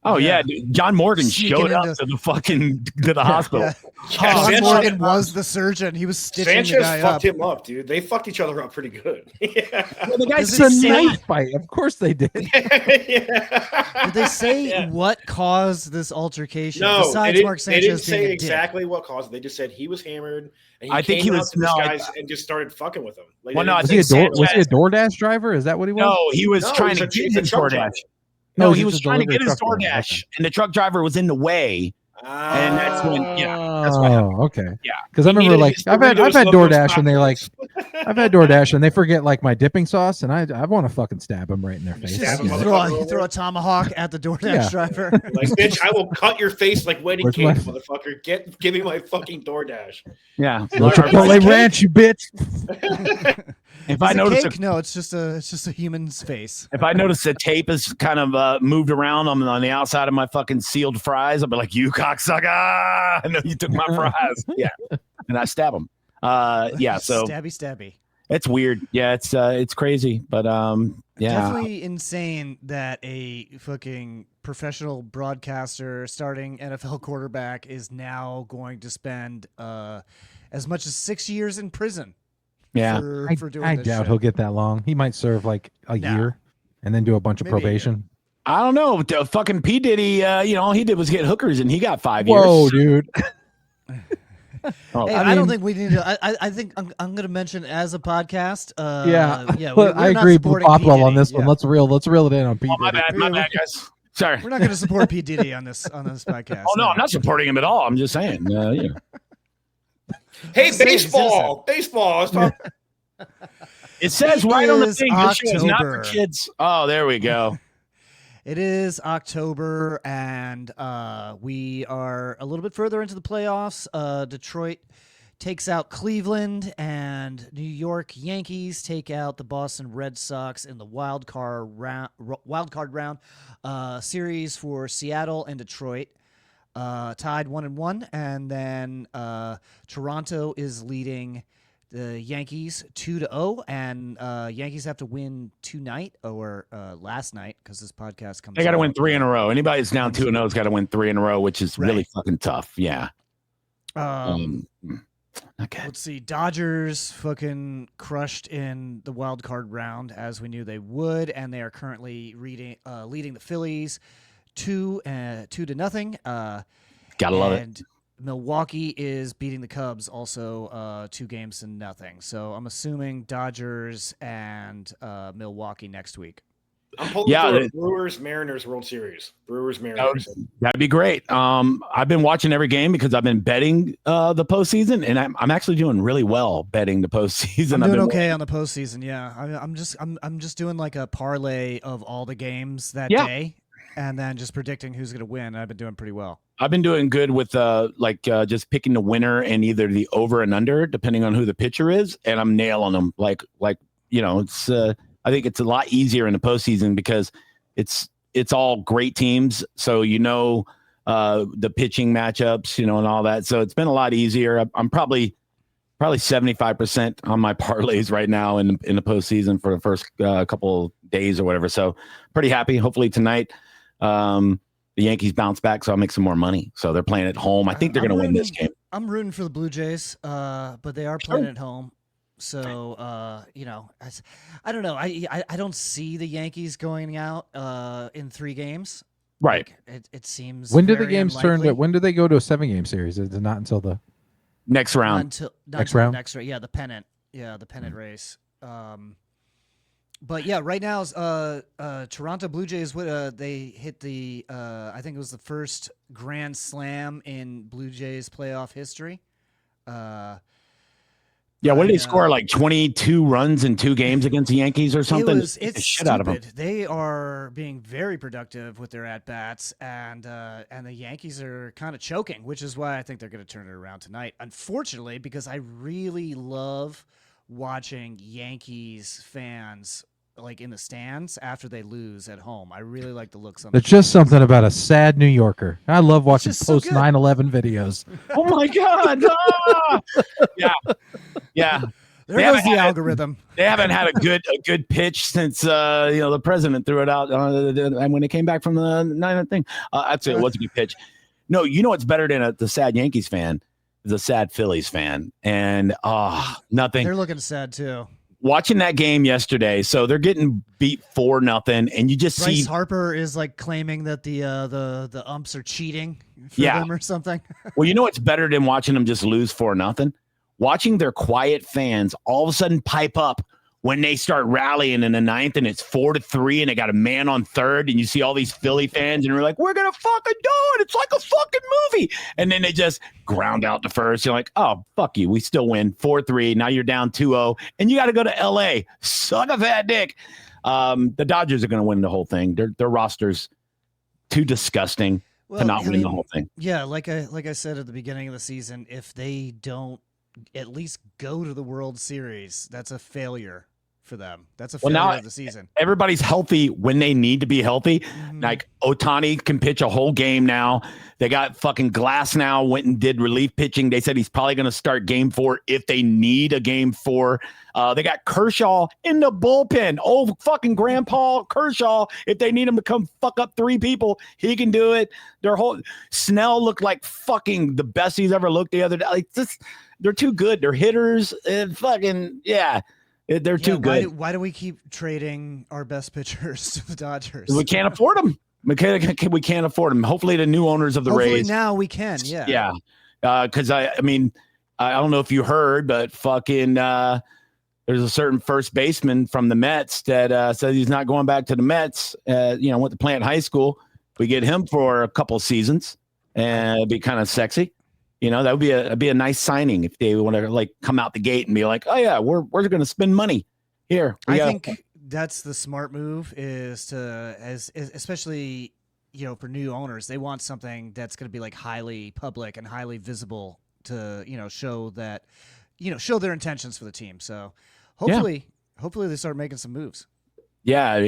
Oh yeah, John Morgan showed up to the hospital. John Morgan was the surgeon. He was stitching the guy fucked him up, dude. They fucked each other up pretty good. Well, the guy's a knife fight. Of course they did. Did they say what caused this altercation? No, besides Mark Sanchez they didn't say being exactly what caused it. They just said he was hammered, and I think he was guys and just started fucking with him. Like, was he a DoorDash driver? Is that what he was? No, he was trying to get his DoorDash. No, he was trying to get his DoorDash, and the truck driver was in the way. And that's when, that's what happened. Okay. Yeah. Because I remember, like, I've had DoorDash, and they forget like my dipping sauce, and I want to fucking stab him right in their face. You throw a tomahawk at the DoorDash driver. Like, bitch, I will cut your face like wedding cake, motherfucker. Give me my fucking DoorDash. Yeah. No Chipotle Ranch, you bitch. If I notice no, it's just a human's face. If I notice the tape is kind of moved around on the outside of my fucking sealed fries, I'll be like, "You cocksucker! I know you took my fries." Yeah, and I stab him. Yeah, so stabby. It's weird. Yeah, it's crazy, but yeah, definitely insane that a fucking professional broadcaster starting NFL quarterback is now going to spend as much as 6 years in prison. Yeah, for doing I this doubt shit. he'll get that long. He might serve like a year and then do a bunch of probation. I don't know. The fucking P. Diddy, all he did was get hookers, and he got 5 years. Whoa, dude. I don't think we need to. I think I'm going to mention as a podcast. I agree with Bothwell on this one. Let's reel it in on P. My bad, guys. Sorry, we're not going to support P. Diddy on this podcast. Oh no, I'm not supporting him at all. I'm just saying. Hey, baseball. It says right on the thing. This show is not for kids. Oh, there we go. It is October, and we are a little bit further into the playoffs. Detroit takes out Cleveland, and New York Yankees take out the Boston Red Sox in the wild card round series for Seattle and Detroit. Tied 1-1, and then Toronto is leading the Yankees 2-0, and Yankees have to win tonight or last night because this podcast comes. They got to win 3 in a row. Anybody that's down 2-0 has got to win 3 in a row, which is really fucking tough. Yeah. Okay. Let's see. Dodgers fucking crushed in the wild card round as we knew they would, and they are currently leading the Phillies 2-0. Gotta love it. Milwaukee is beating the Cubs also 2-0. So I'm assuming Dodgers and Milwaukee next week. I'm pulling for Brewers Mariners World Series. Brewers Mariners. That'd be great. I've been watching every game because I've been betting the postseason, and I'm actually doing really well betting the postseason. I'm doing okay on the postseason. Yeah, I'm just doing like a parlay of all the games that day. and then just predicting who's going to win. I've been doing pretty well. I've been doing good with just picking the winner and either the over and under, depending on who the pitcher is, and I'm nailing them. It's I think it's a lot easier in the postseason because it's all great teams, so the pitching matchups, and all that. So it's been a lot easier. I'm probably 75% on my parlays right now in the postseason for the first couple days or whatever. So pretty happy. Hopefully tonight. The Yankees bounce back, so I'll make some more money. So they're playing at home. I think they're going to win this game. I'm rooting for the Blue Jays, but they are playing at home. So, I don't know. I don't see the Yankees going out in 3 games. Right. Like, it seems. When do the games unlikely. turn? When do they go to a 7-game series? It's not until the next round. Next round. The pennant. Yeah, the pennant race. But yeah, right now, Toronto Blue Jays, they hit the, I think it was the first grand slam in Blue Jays playoff history. What did they score? Like 22 runs in 2 games against the Yankees or something? It's shit stupid. Out of them. They are being very productive with their at-bats, and the Yankees are kind of choking, which is why I think they're going to turn it around tonight. Unfortunately, because I really love watching Yankees fans like in the stands after they lose at home. I really like the looks on. There's just something about a sad New Yorker. I love watching post 9/11 videos. Oh my God! Yeah. There goes the algorithm. They haven't had a good pitch since the president threw it out, and when they came back from the 9th thing, actually it was a good pitch. No, what's better than the sad Yankees fan is a sad Phillies fan, and nothing. They're looking sad too. Watching that game yesterday, so they're getting beat 4-0, and you just Bryce see Harper is like claiming that the umps are cheating for them or something. Well, what's better than watching them just lose 4-0? Watching their quiet fans all of a sudden pipe up when they start rallying in the 9th and it's 4-3 and they got a man on 3rd and you see all these Philly fans and you're like, we're going to fucking do it. It's like a fucking movie. And then they just ground out the first. You're like, oh, fuck you. We still win 4-3. Now you're down 2-0 and you got to go to LA. Suck a fat dick. The Dodgers are going to win the whole thing. Their roster's too disgusting to not win the whole thing. Yeah. Like I said at the beginning of the season, if they don't at least go to the World Series, that's a failure for them. That's a failure of the season. Everybody's healthy when they need to be healthy. Mm-hmm. Like Ohtani can pitch a whole game now. They got fucking Glass now, went and did relief pitching. They said he's probably going to start game 4 if they need a game 4. They got Kershaw in the bullpen. Old fucking Grandpa Kershaw. If they need him to come fuck up 3 people, he can do it. Snell looked like fucking the best he's ever looked the other day. Like they're too good. They're hitters. And fucking they're too good. Why do we keep trading our best pitchers to the Dodgers? We can't afford them. We can't afford them. Hopefully, the new owners of the Rays. Now we can. Yeah. Yeah. Because I don't know if you heard, but fucking there's a certain first baseman from the Mets that says he's not going back to the Mets. Went to Plant High School. We get him for a couple seasons, and it'd be kind of sexy. That would be a nice signing if they want to come out the gate and be like, oh yeah, we're going to spend money here. I think that's the smart move is to especially for new owners, they want something that's going to be like highly public and highly visible to show that show their intentions for the team. So hopefully they start making some moves. Yeah,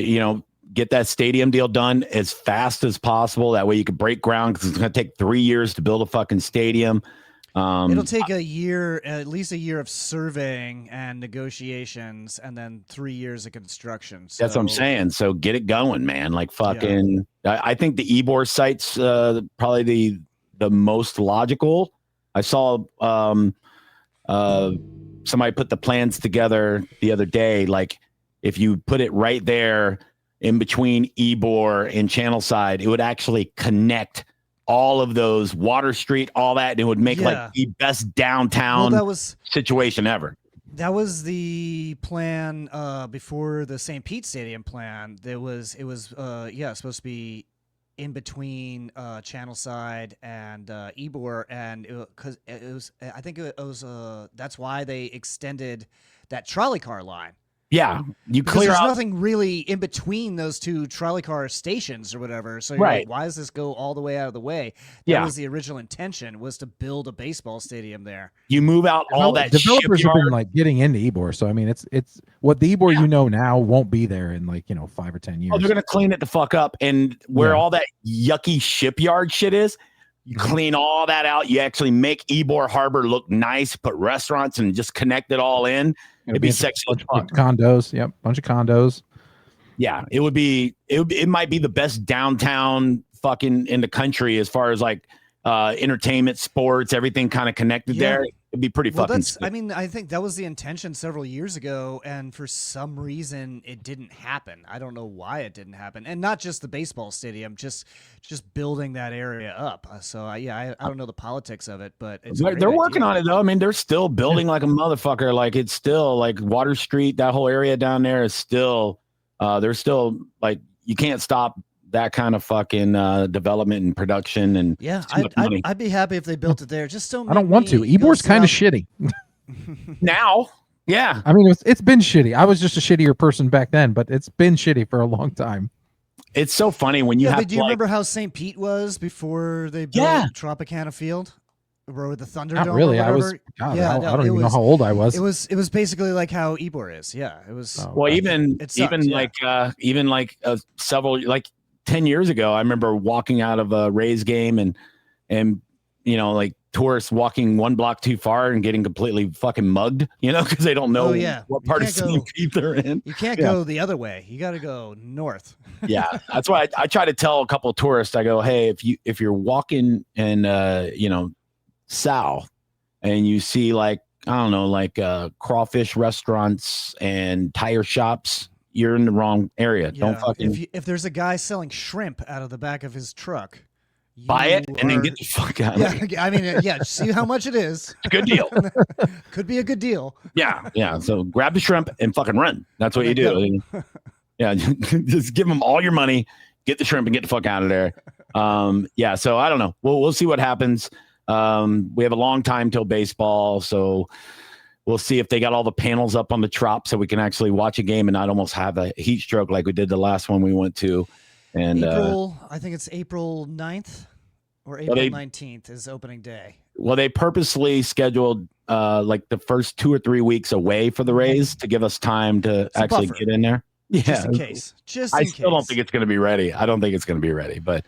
get that stadium deal done as fast as possible. That way you can break ground because it's going to take 3 years to build a fucking stadium. It'll take a year, at least a year of surveying and negotiations, and then 3 years of construction. So, that's what I'm saying. So get it going, man. I think the Ybor site's probably the most logical. I saw somebody put the plans together the other day. If you put it right there in between Ybor and Channelside, it would actually connect all of those, Water Street, all that, and it would make the best downtown situation ever. That was the plan before the St. Pete Stadium plan. It was supposed to be in between Channelside and Ybor, and that's why they extended that trolley car line. Yeah, you Because clear there's out. nothing really in between those two trolley car stations or whatever. So you're Right. like, why does this go all the way out of the way? That Yeah. was the original intention, was to build a baseball stadium there. You move out all that developers have shipyard. been like getting into Ybor, so I mean, it's what the Ybor you know now won't be there in 5 or 10 years. Oh, they're gonna clean it the fuck up, and where Yeah. all that yucky shipyard shit is, you clean all that out. You actually make Ybor Harbor look nice. Put restaurants and just connect it all in. It'd be sexy as fuck. Condos, yep, bunch of condos. Yeah, it would be. It might be the best downtown fucking in the country as far as like entertainment, sports, everything kind of connected there. It'd be pretty fucking. I mean, I think that was the intention several years ago, and for some reason it didn't happen. I don't know why it didn't happen, and not just the baseball stadium, just building that area up. So I don't know the politics of it, but they're working on it though. I mean, they're still building like a motherfucker. Like it's still like Water Street, that whole area down there is still. They're still like you can't stop that kind of fucking development and production and I'd be happy if they built it there. Just don't. I don't want to. Ybor's kind of shitty now. Yeah, I mean it's been shitty. I was just a shittier person back then, but it's been shitty for a long time. It's so funny when you have. But do you remember how St. Pete was before they built Tropicana Field? Where the Thunderdome? Not really. I was. God, I don't even know how old I was. It was basically like how Ybor is. Yeah, it was. Well, even several 10 years ago, I remember walking out of a Rays game and like tourists walking one block too far and getting completely fucking mugged, because they don't know what part of St. Pete they're in. You can't go the other way. You got to go north. Yeah, that's why I try to tell a couple of tourists. I go, hey, if you're walking and south and you see crawfish restaurants and tire shops, you're in the wrong area. Don't fucking. If there's a guy selling shrimp out of the back of his truck, buy it and then get the fuck out. I mean, see how much it is. It's a good deal. Could be a good deal. Yeah. So grab the shrimp and fucking run. That's what you do. Yeah, just give them all your money, get the shrimp and get the fuck out of there. So I don't know. We'll see what happens. We have a long time till baseball, so we'll see if they got all the panels up on the Trop so we can actually watch a game and not almost have a heat stroke like we did the last one we went to. And I think it's April 9th or April 19th is opening day. Well, they purposely scheduled like the first 2 or 3 weeks away for the Rays to give us time to actually get in there. Yeah, just in case. I still don't think it's going to be ready. I don't think it's going to be ready, but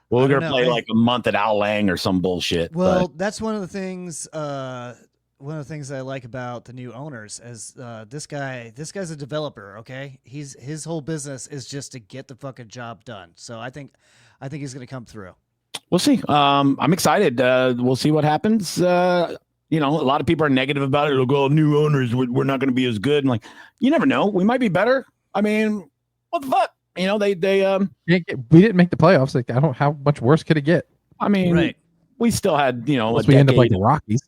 we're going to play like a month at Al Lang or some bullshit. Well, that's one of the things. One of the things I like about the new owners is this guy's a developer. Okay, his whole business is just to get the fucking job done. So I think he's going to come through. We'll see. I'm excited. We'll see what happens. A lot of people are negative about it. It'll go, new owners, we're not going to be as good. And like, you never know. We might be better. I mean, what the fuck? We didn't make the playoffs. Like, I don't. How much worse could it get? I mean, we still had we end up like the Rockies.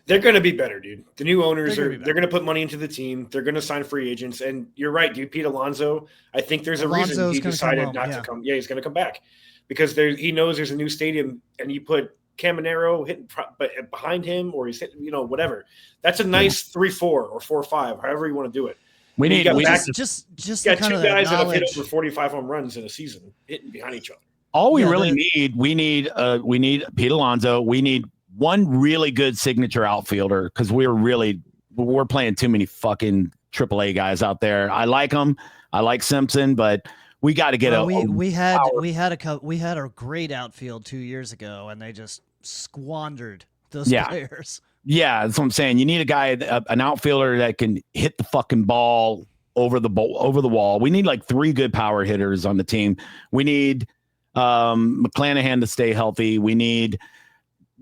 They're going to be better, dude. The new owners they're going to put money into the team. They're going to sign free agents. And you're right, dude. Pete Alonso, I think there's a reason he decided not to come. Yeah, he's going to come back because he knows there's a new stadium and you put Caminero hitting behind him or he's hitting, whatever. That's a nice 3-4 or 4-5, however you want to do it. We got two guys that have hit over 45 home runs in a season hitting behind each other. All we need Pete Alonso. We need one really good signature outfielder because we're playing too many fucking AAA guys out there. I like them. I like Simpson, but we got to get we had a great outfield 2 years ago, and they just squandered those players. Yeah, that's what I'm saying. You need a guy, an outfielder that can hit the fucking ball over the wall. We need like 3 good power hitters on the team. We need McClanahan to stay healthy. We need,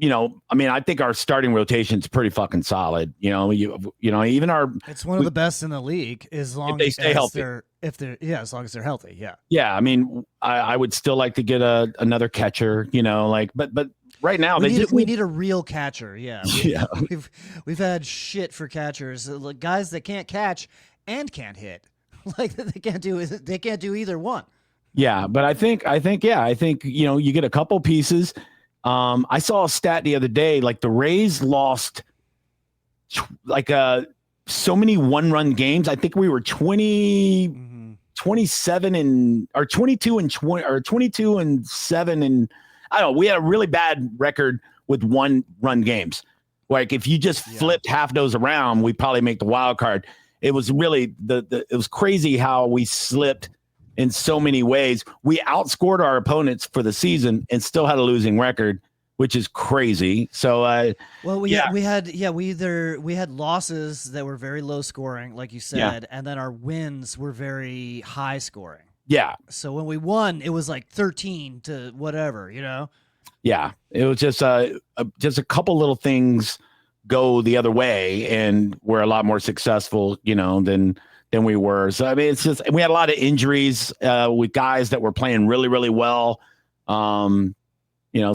I think our starting rotation is pretty fucking solid. Even our it's one of the best in the league as long as they stay healthy. As long as they're healthy. Yeah. Yeah, I mean, I would still like to get another catcher. But right now we need a real catcher. Yeah. Yeah. We've had shit for catchers, like guys that can't catch and can't hit. Like they can't do either one. Yeah, but I think you get a couple pieces. I saw a stat the other day, like the Rays lost like so many one-run games. I think we were 27 and or 22 and 20 or 22 and 7 and I don't know. We had a really bad record with one-run games. Like if you just flipped half those around, we probably make the wild card. It was really it was crazy how we slipped in so many ways. We outscored our opponents for the season and still had a losing record, which is crazy. So, we had losses that were very low scoring, like you said, and then our wins were very high scoring. Yeah. So when we won, it was like 13 to whatever, Yeah, it was just a couple little things go the other way, and we're a lot more successful, than we were. So I mean, it's just we had a lot of injuries with guys that were playing really, really well. So it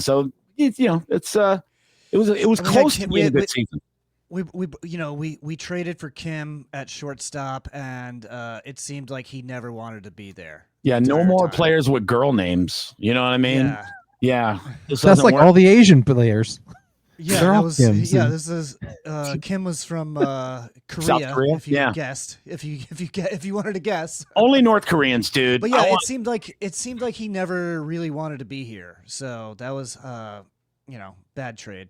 was close to being a good season. We traded for Kim at shortstop, and it seemed like he never wanted to be there. Yeah, no more players with girl names. You know what I mean? Yeah. That's like all the Asian players. Yeah, that was, this is Kim was from Korea. South Korea? If you guessed, if you wanted to guess. Only North Koreans, dude. But yeah, it seemed like he never really wanted to be here. So that was bad trade.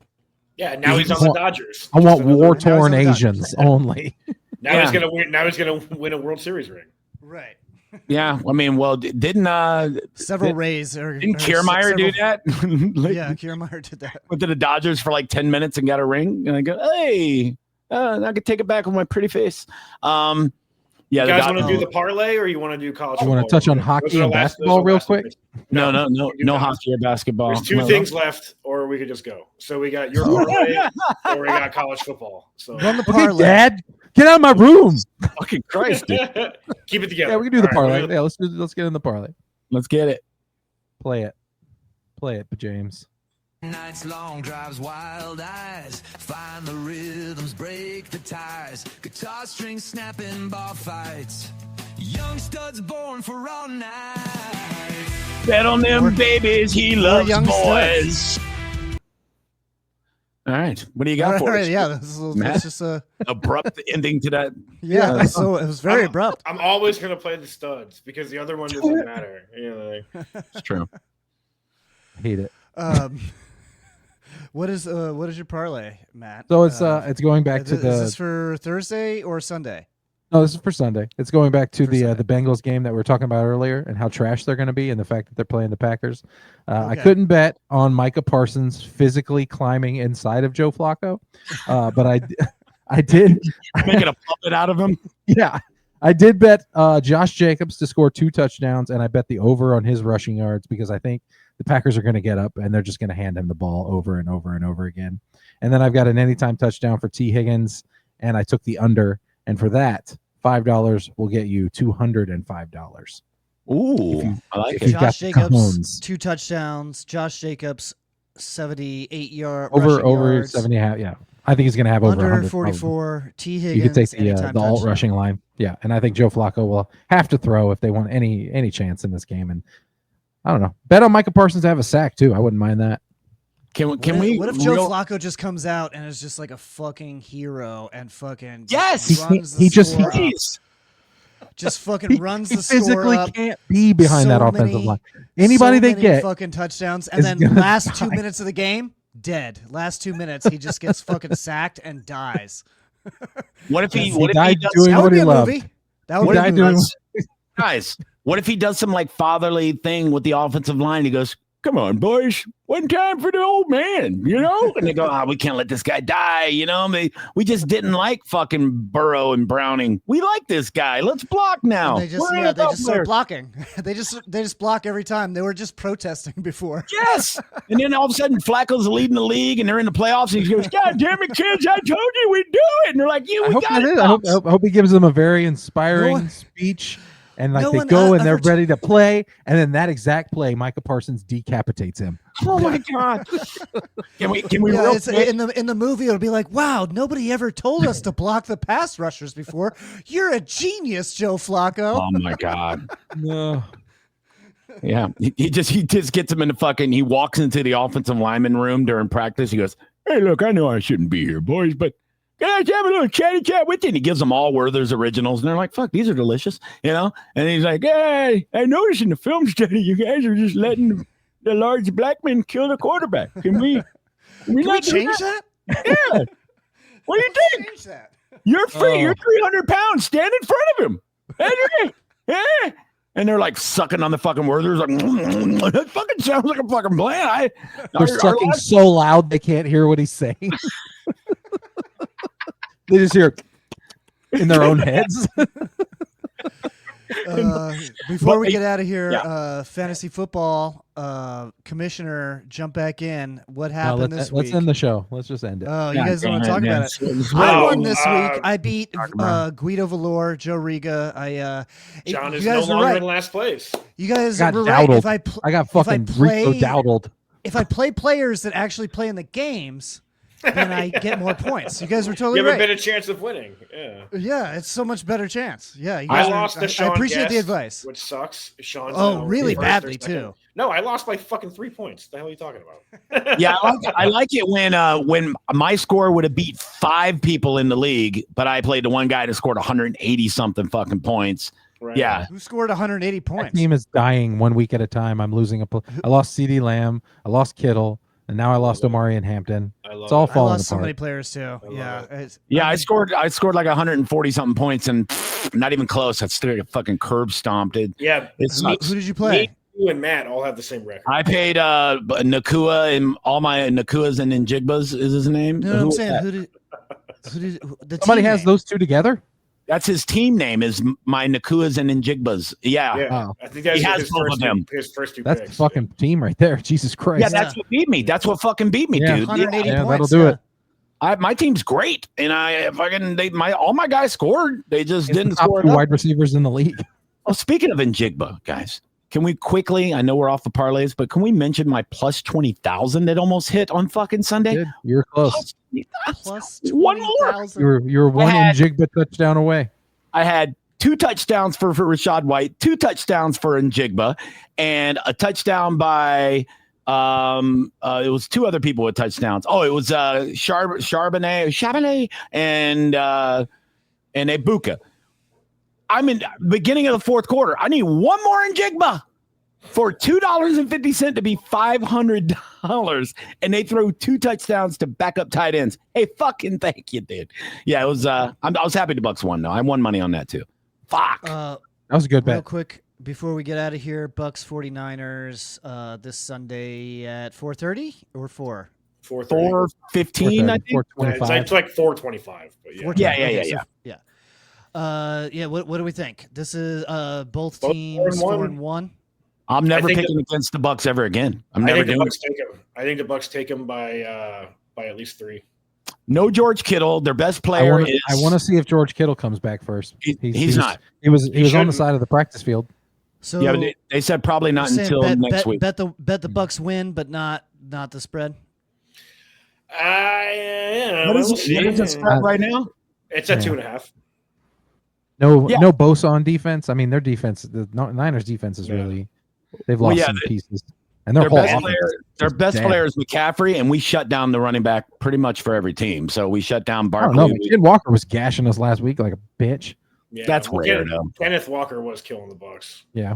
Yeah, now he's on the Dodgers. I want war-torn Asians only. Now he's gonna win. Now he's gonna win a World Series ring. Right. Yeah, I mean, well, didn't several Rays didn't Kiermaier do that? Yeah, Kiermaier did that. Went to the Dodgers for like 10 minutes and got a ring, and I go, hey, I could take it back with my pretty face. You guys want to do the parlay, or you want to do college? You want to touch on hockey and basketball real quick? No hockey or basketball. There's two things left, or we could just go. So we got your parlay, or we got college football. So run the parlay, okay, Dad. Get out of my room! Fucking Christ, dude. Keep it together. Yeah, we can do the parlay. Yeah, let's get in the parlay. Let's get it. Play it, James. Nights long drives, wild eyes, find the rhythms, break the ties, guitar strings snapping, bar fights, young studs born for all night. Bet on them babies, he loves young boys. Studs. All right, what do you got for us? Yeah, this just a abrupt ending to that. Yeah, so it was very abrupt. I'm always gonna play the studs because the other one doesn't matter. It's true. I hate it. What is your parlay, Matt? So it's going back to the. Is this for Thursday or Sunday? No, this is for Sunday. It's going back to the Bengals game that we were talking about earlier and how trash they're going to be and the fact that they're playing the Packers. I couldn't bet on Micah Parsons physically climbing inside of Joe Flacco, but I did. Making a puppet out of him? Yeah. I did bet Josh Jacobs to score 2 touchdowns, and I bet the over on his rushing yards because I think the Packers are going to get up and they're just going to hand him the ball over and over and over again. And then I've got an anytime touchdown for T. Higgins, and I took the under. And for that, $5 will get you $205. Ooh, I like it. Josh Jacobs, 2 touchdowns. Josh Jacobs, 78 over yards. 70. Yeah, I think he's going to have over 144. Probably. T. Higgins. You could take the alt rushing line. Yeah, and I think Joe Flacco will have to throw if they want any chance in this game. And I don't know. Bet on Micah Parsons to have a sack too. I wouldn't mind that. Can we? What if Joe Flacco just comes out and is just like a fucking hero and fucking just fucking runs the score physically up. Can't be behind that offensive line. Anybody they get fucking touchdowns, and then last 2 minutes of the game, dead. Last 2 minutes, he just gets fucking sacked and dies. What if he died does, doing what he loved? That would be a movie. Guys, what if he does some like fatherly thing with the offensive line? He goes, "Come on, boys, one time for the old man," And they go, we can't let this guy die, We just didn't like fucking Burrow and Browning. We like this guy. Let's block now. And they just start blocking. They just block every time. They were just protesting before. Yes. And then all of a sudden, Flacco's leading the league, and they're in the playoffs. And he goes, "God damn it, kids! I told you we'd do it." And they're like, "We got it." I hope he gives them a very inspiring speech. And they go and they're ready to play, and then that exact play, Micah Parsons decapitates him. Oh my God! Can we? In the movie, it'll be like, "Wow, nobody ever told us to block the pass rushers before. You're a genius, Joe Flacco." Oh my God! No. Yeah, he just gets him in the fucking. He walks into the offensive lineman room during practice. He goes, "Hey, look, I know I shouldn't be here, boys, but guys, have a little chatty chat with you. And he gives them all Werther's originals. And they're like, fuck, these are delicious, you know? And he's like, hey, I noticed in the film study, you guys are just letting the large black men kill the quarterback. Can we change that? Yeah. What do you think? Change that. You're free. You're 300 pounds. Stand in front of him. Yeah. And they're like sucking on the fucking Werther's. Like, that fucking sounds like a fucking plan. They're sucking so loud they can't hear what he's saying. They just hear in their own heads. Before we get out of here, fantasy football commissioner, jump back in. What happened this week? Let's end the show. Let's just end it. Oh, you guys don't want to talk about it. I won this week. I beat Guido Valor, Joe Riga. John is no longer in last place. You guys were right. I got fucking Rico dowdled. If I play players that actually play in the games, then I get more points. You guys were totally right. You have a better chance of winning. Yeah, it's so much better chance. Yeah, I lost to Sean. I appreciate Guest, the advice. Which sucks. Sean's really badly too. No, I lost by fucking 3 points. The hell are you talking about? Yeah, I like it when my score would have beat 5 people in the league, but I played the one guy that scored 180 something fucking points. Right. Yeah. Who scored 180 points? That team is dying 1 week at a time. I'm losing I lost CeeDee Lamb. I lost Kittle. And now I lost Omari and Hampton. It's all falling apart. I lost so many players too. I scored like 140 something points and not even close. That's still fucking curb stomped. Who did you play? Me, you and Matt all have the same record. I paid Nakua and all my Nakuas and Njigbas is his name. No, I'm saying who did somebody has those two together? That's his team name is my Nakuas and Njigbas. Yeah. Oh. I think that's his first two That's picks. the fucking team right there. Jesus Christ. Yeah, that's what beat me. That's what fucking beat me, dude. 180 points. That'll do it. My team's great, and all my guys scored. They just didn't score. Wide receivers in the league. Oh, speaking of Njigba, guys, can we quickly? I know we're off the parlays, but can we mention my plus 20,000 that almost hit on fucking Sunday? Good. You're close. Plus 20,000. One more. You're one Njigba touchdown away. I had 2 touchdowns for Rachaad White, 2 touchdowns for Njigba, and a touchdown by it was 2 other people with touchdowns. Oh, it was Charbonnet and Ibuka. I'm in beginning of the fourth quarter. I need one more Njigba for $2.50 to be $500, and they throw 2 touchdowns to backup tight ends. Hey, fucking thank you, dude. Yeah, it was. I was happy the Bucks won though. I won money on that too. Fuck. That was a good bet. Real quick before we get out of here, Bucks 49ers this Sunday at 4:30 or 4. 4:15, I think. 4:25. It's like 4:25. But yeah. What do we think? This is both teams 4-1. I'm never picking against the Bucks ever again. I'm never doing it. I think the Bucks take them by at least 3. No George Kittle. Their best player is. I want to see if George Kittle comes back first. He's not. He was on the side of the practice field. So yeah, but they said probably not until next week. Bet the Bucks win, but not the spread. What is the spread right now? It's at 2.5. No Bosa on defense. I mean, their defense, the Niners defense is really. They've lost some pieces, and their best player is McCaffrey, and we shut down the running back pretty much for every team. So we shut down Barkley. Ken Walker was gashing us last week like a bitch. Yeah, that's rare, though. Kenneth Walker was killing the Bucs. Yeah,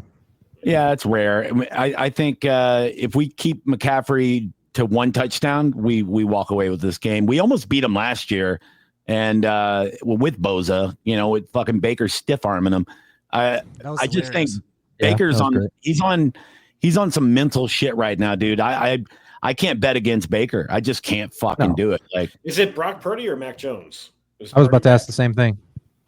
it's rare. I think if we keep McCaffrey to 1 touchdown, we walk away with this game. We almost beat him last year, and with Bosa, with fucking Baker stiff arming him. I just think. Baker's he's on some mental shit right now, dude. I can't bet against Baker. I just can't fucking do it. Like, is it Brock Purdy or Mac Jones? I was about to ask the same thing.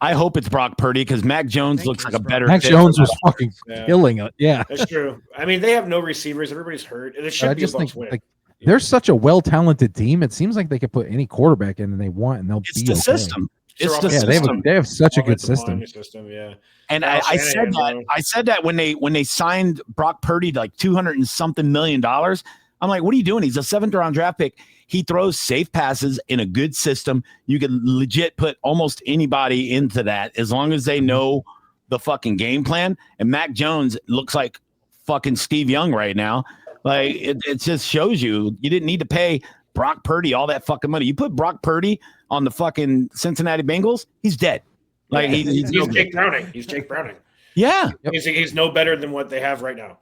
I hope it's Brock Purdy because Mac Jones looks like a better. Mac Jones was fucking killing it. Yeah, that's true. I mean, they have no receivers. Everybody's hurt. It should be a Bucs win. They're such a well-talented team. It seems like they could put any quarterback in and they want, and they'll be the okay. System. It's the system. They have such a good system. Yeah. And I said that when they signed Brock Purdy to like $200 and something million. I'm like, what are you doing? He's a 7th round draft pick. He throws safe passes in a good system. You can legit put almost anybody into that as long as they know the fucking game plan. And Mac Jones looks like fucking Steve Young right now. Like it just shows you didn't need to pay Brock Purdy all that fucking money. You put Brock Purdy on the fucking Cincinnati Bengals, he's dead. Like he's Jake Browning. He's Jake Browning. Yeah, he's no better than what they have right now.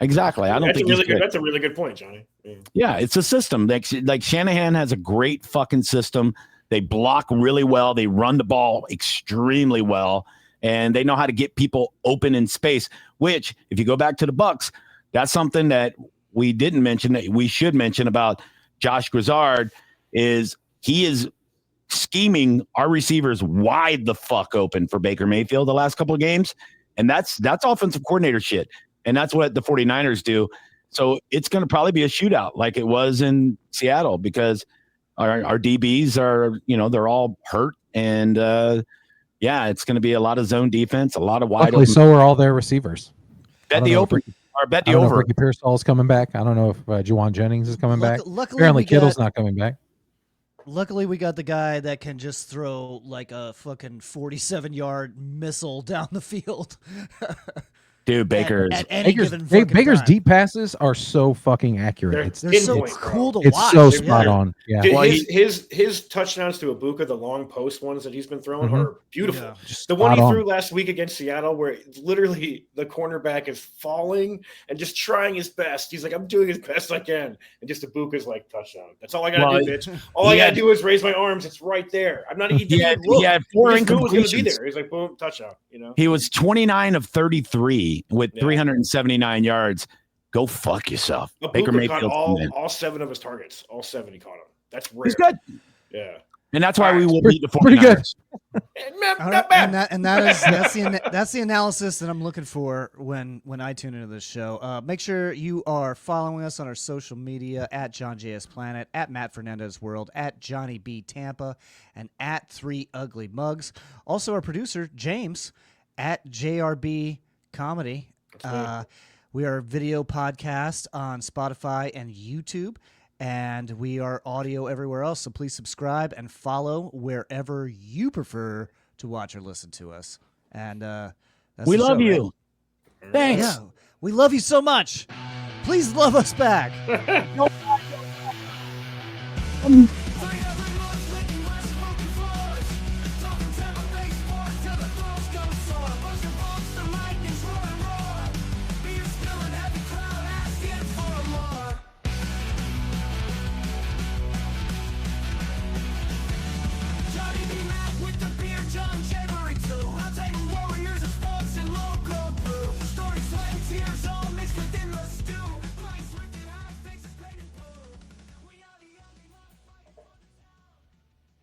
Exactly. I don't think that's a really good point, Johnny. Yeah, it's a system. Like Shanahan has a great fucking system. They block really well. They run the ball extremely well, and they know how to get people open in space. Which, if you go back to the Bucs, that's something that we didn't mention that we should mention about Josh Grizzard is he is scheming our receivers wide the fuck open for Baker Mayfield the last couple of games, and that's offensive coordinator shit. And that's what the 49ers do. So it's going to probably be a shootout like it was in Seattle because our DBs are, they're all hurt. And, it's going to be a lot of zone defense, a lot of wide open. So are all their receivers. Bet the over. I don't know if Ricky Pearsall is coming back. I don't know if Juwan Jennings is coming back. Apparently Kittle's not coming back. Luckily, we got the guy that can just throw like a fucking 47-yard missile down the field. Dude, Baker's deep passes are so fucking accurate. They're so cool to watch. It's so spot on. Yeah. Dude, his touchdowns to Ibuka, the long post ones that he's been throwing, are beautiful. Yeah. The one he threw last week against Seattle, where literally the cornerback is falling and just trying his best. He's like, I'm doing as best I can, and just Ibuka's like touchdown. That's all I gotta do, bitch. All I gotta do is raise my arms. It's right there. I'm not. He had 4 incompletions. Be there. He's like, boom, touchdown. He was 29 of 33. With 379 yards, go fuck yourself. Baker Mayfield caught all 7 of his targets. All 7 he caught them. That's rare. He's good. Yeah, and that's why we will beat the 49ers. Pretty good. Not bad. And that's the analysis that I'm looking for when I tune into this show. Make sure you are following us on our social media at John JS Planet, at Matt Fernandez World, at Johnny B Tampa, and at 3 Ugly Mugs. Also, our producer James at JRB Comedy. We are a video podcast on Spotify and YouTube, and we are audio everywhere else. So please subscribe and follow wherever you prefer to watch or listen to us. And we love you. Right? Thanks. Yeah, we love you so much. Please love us back.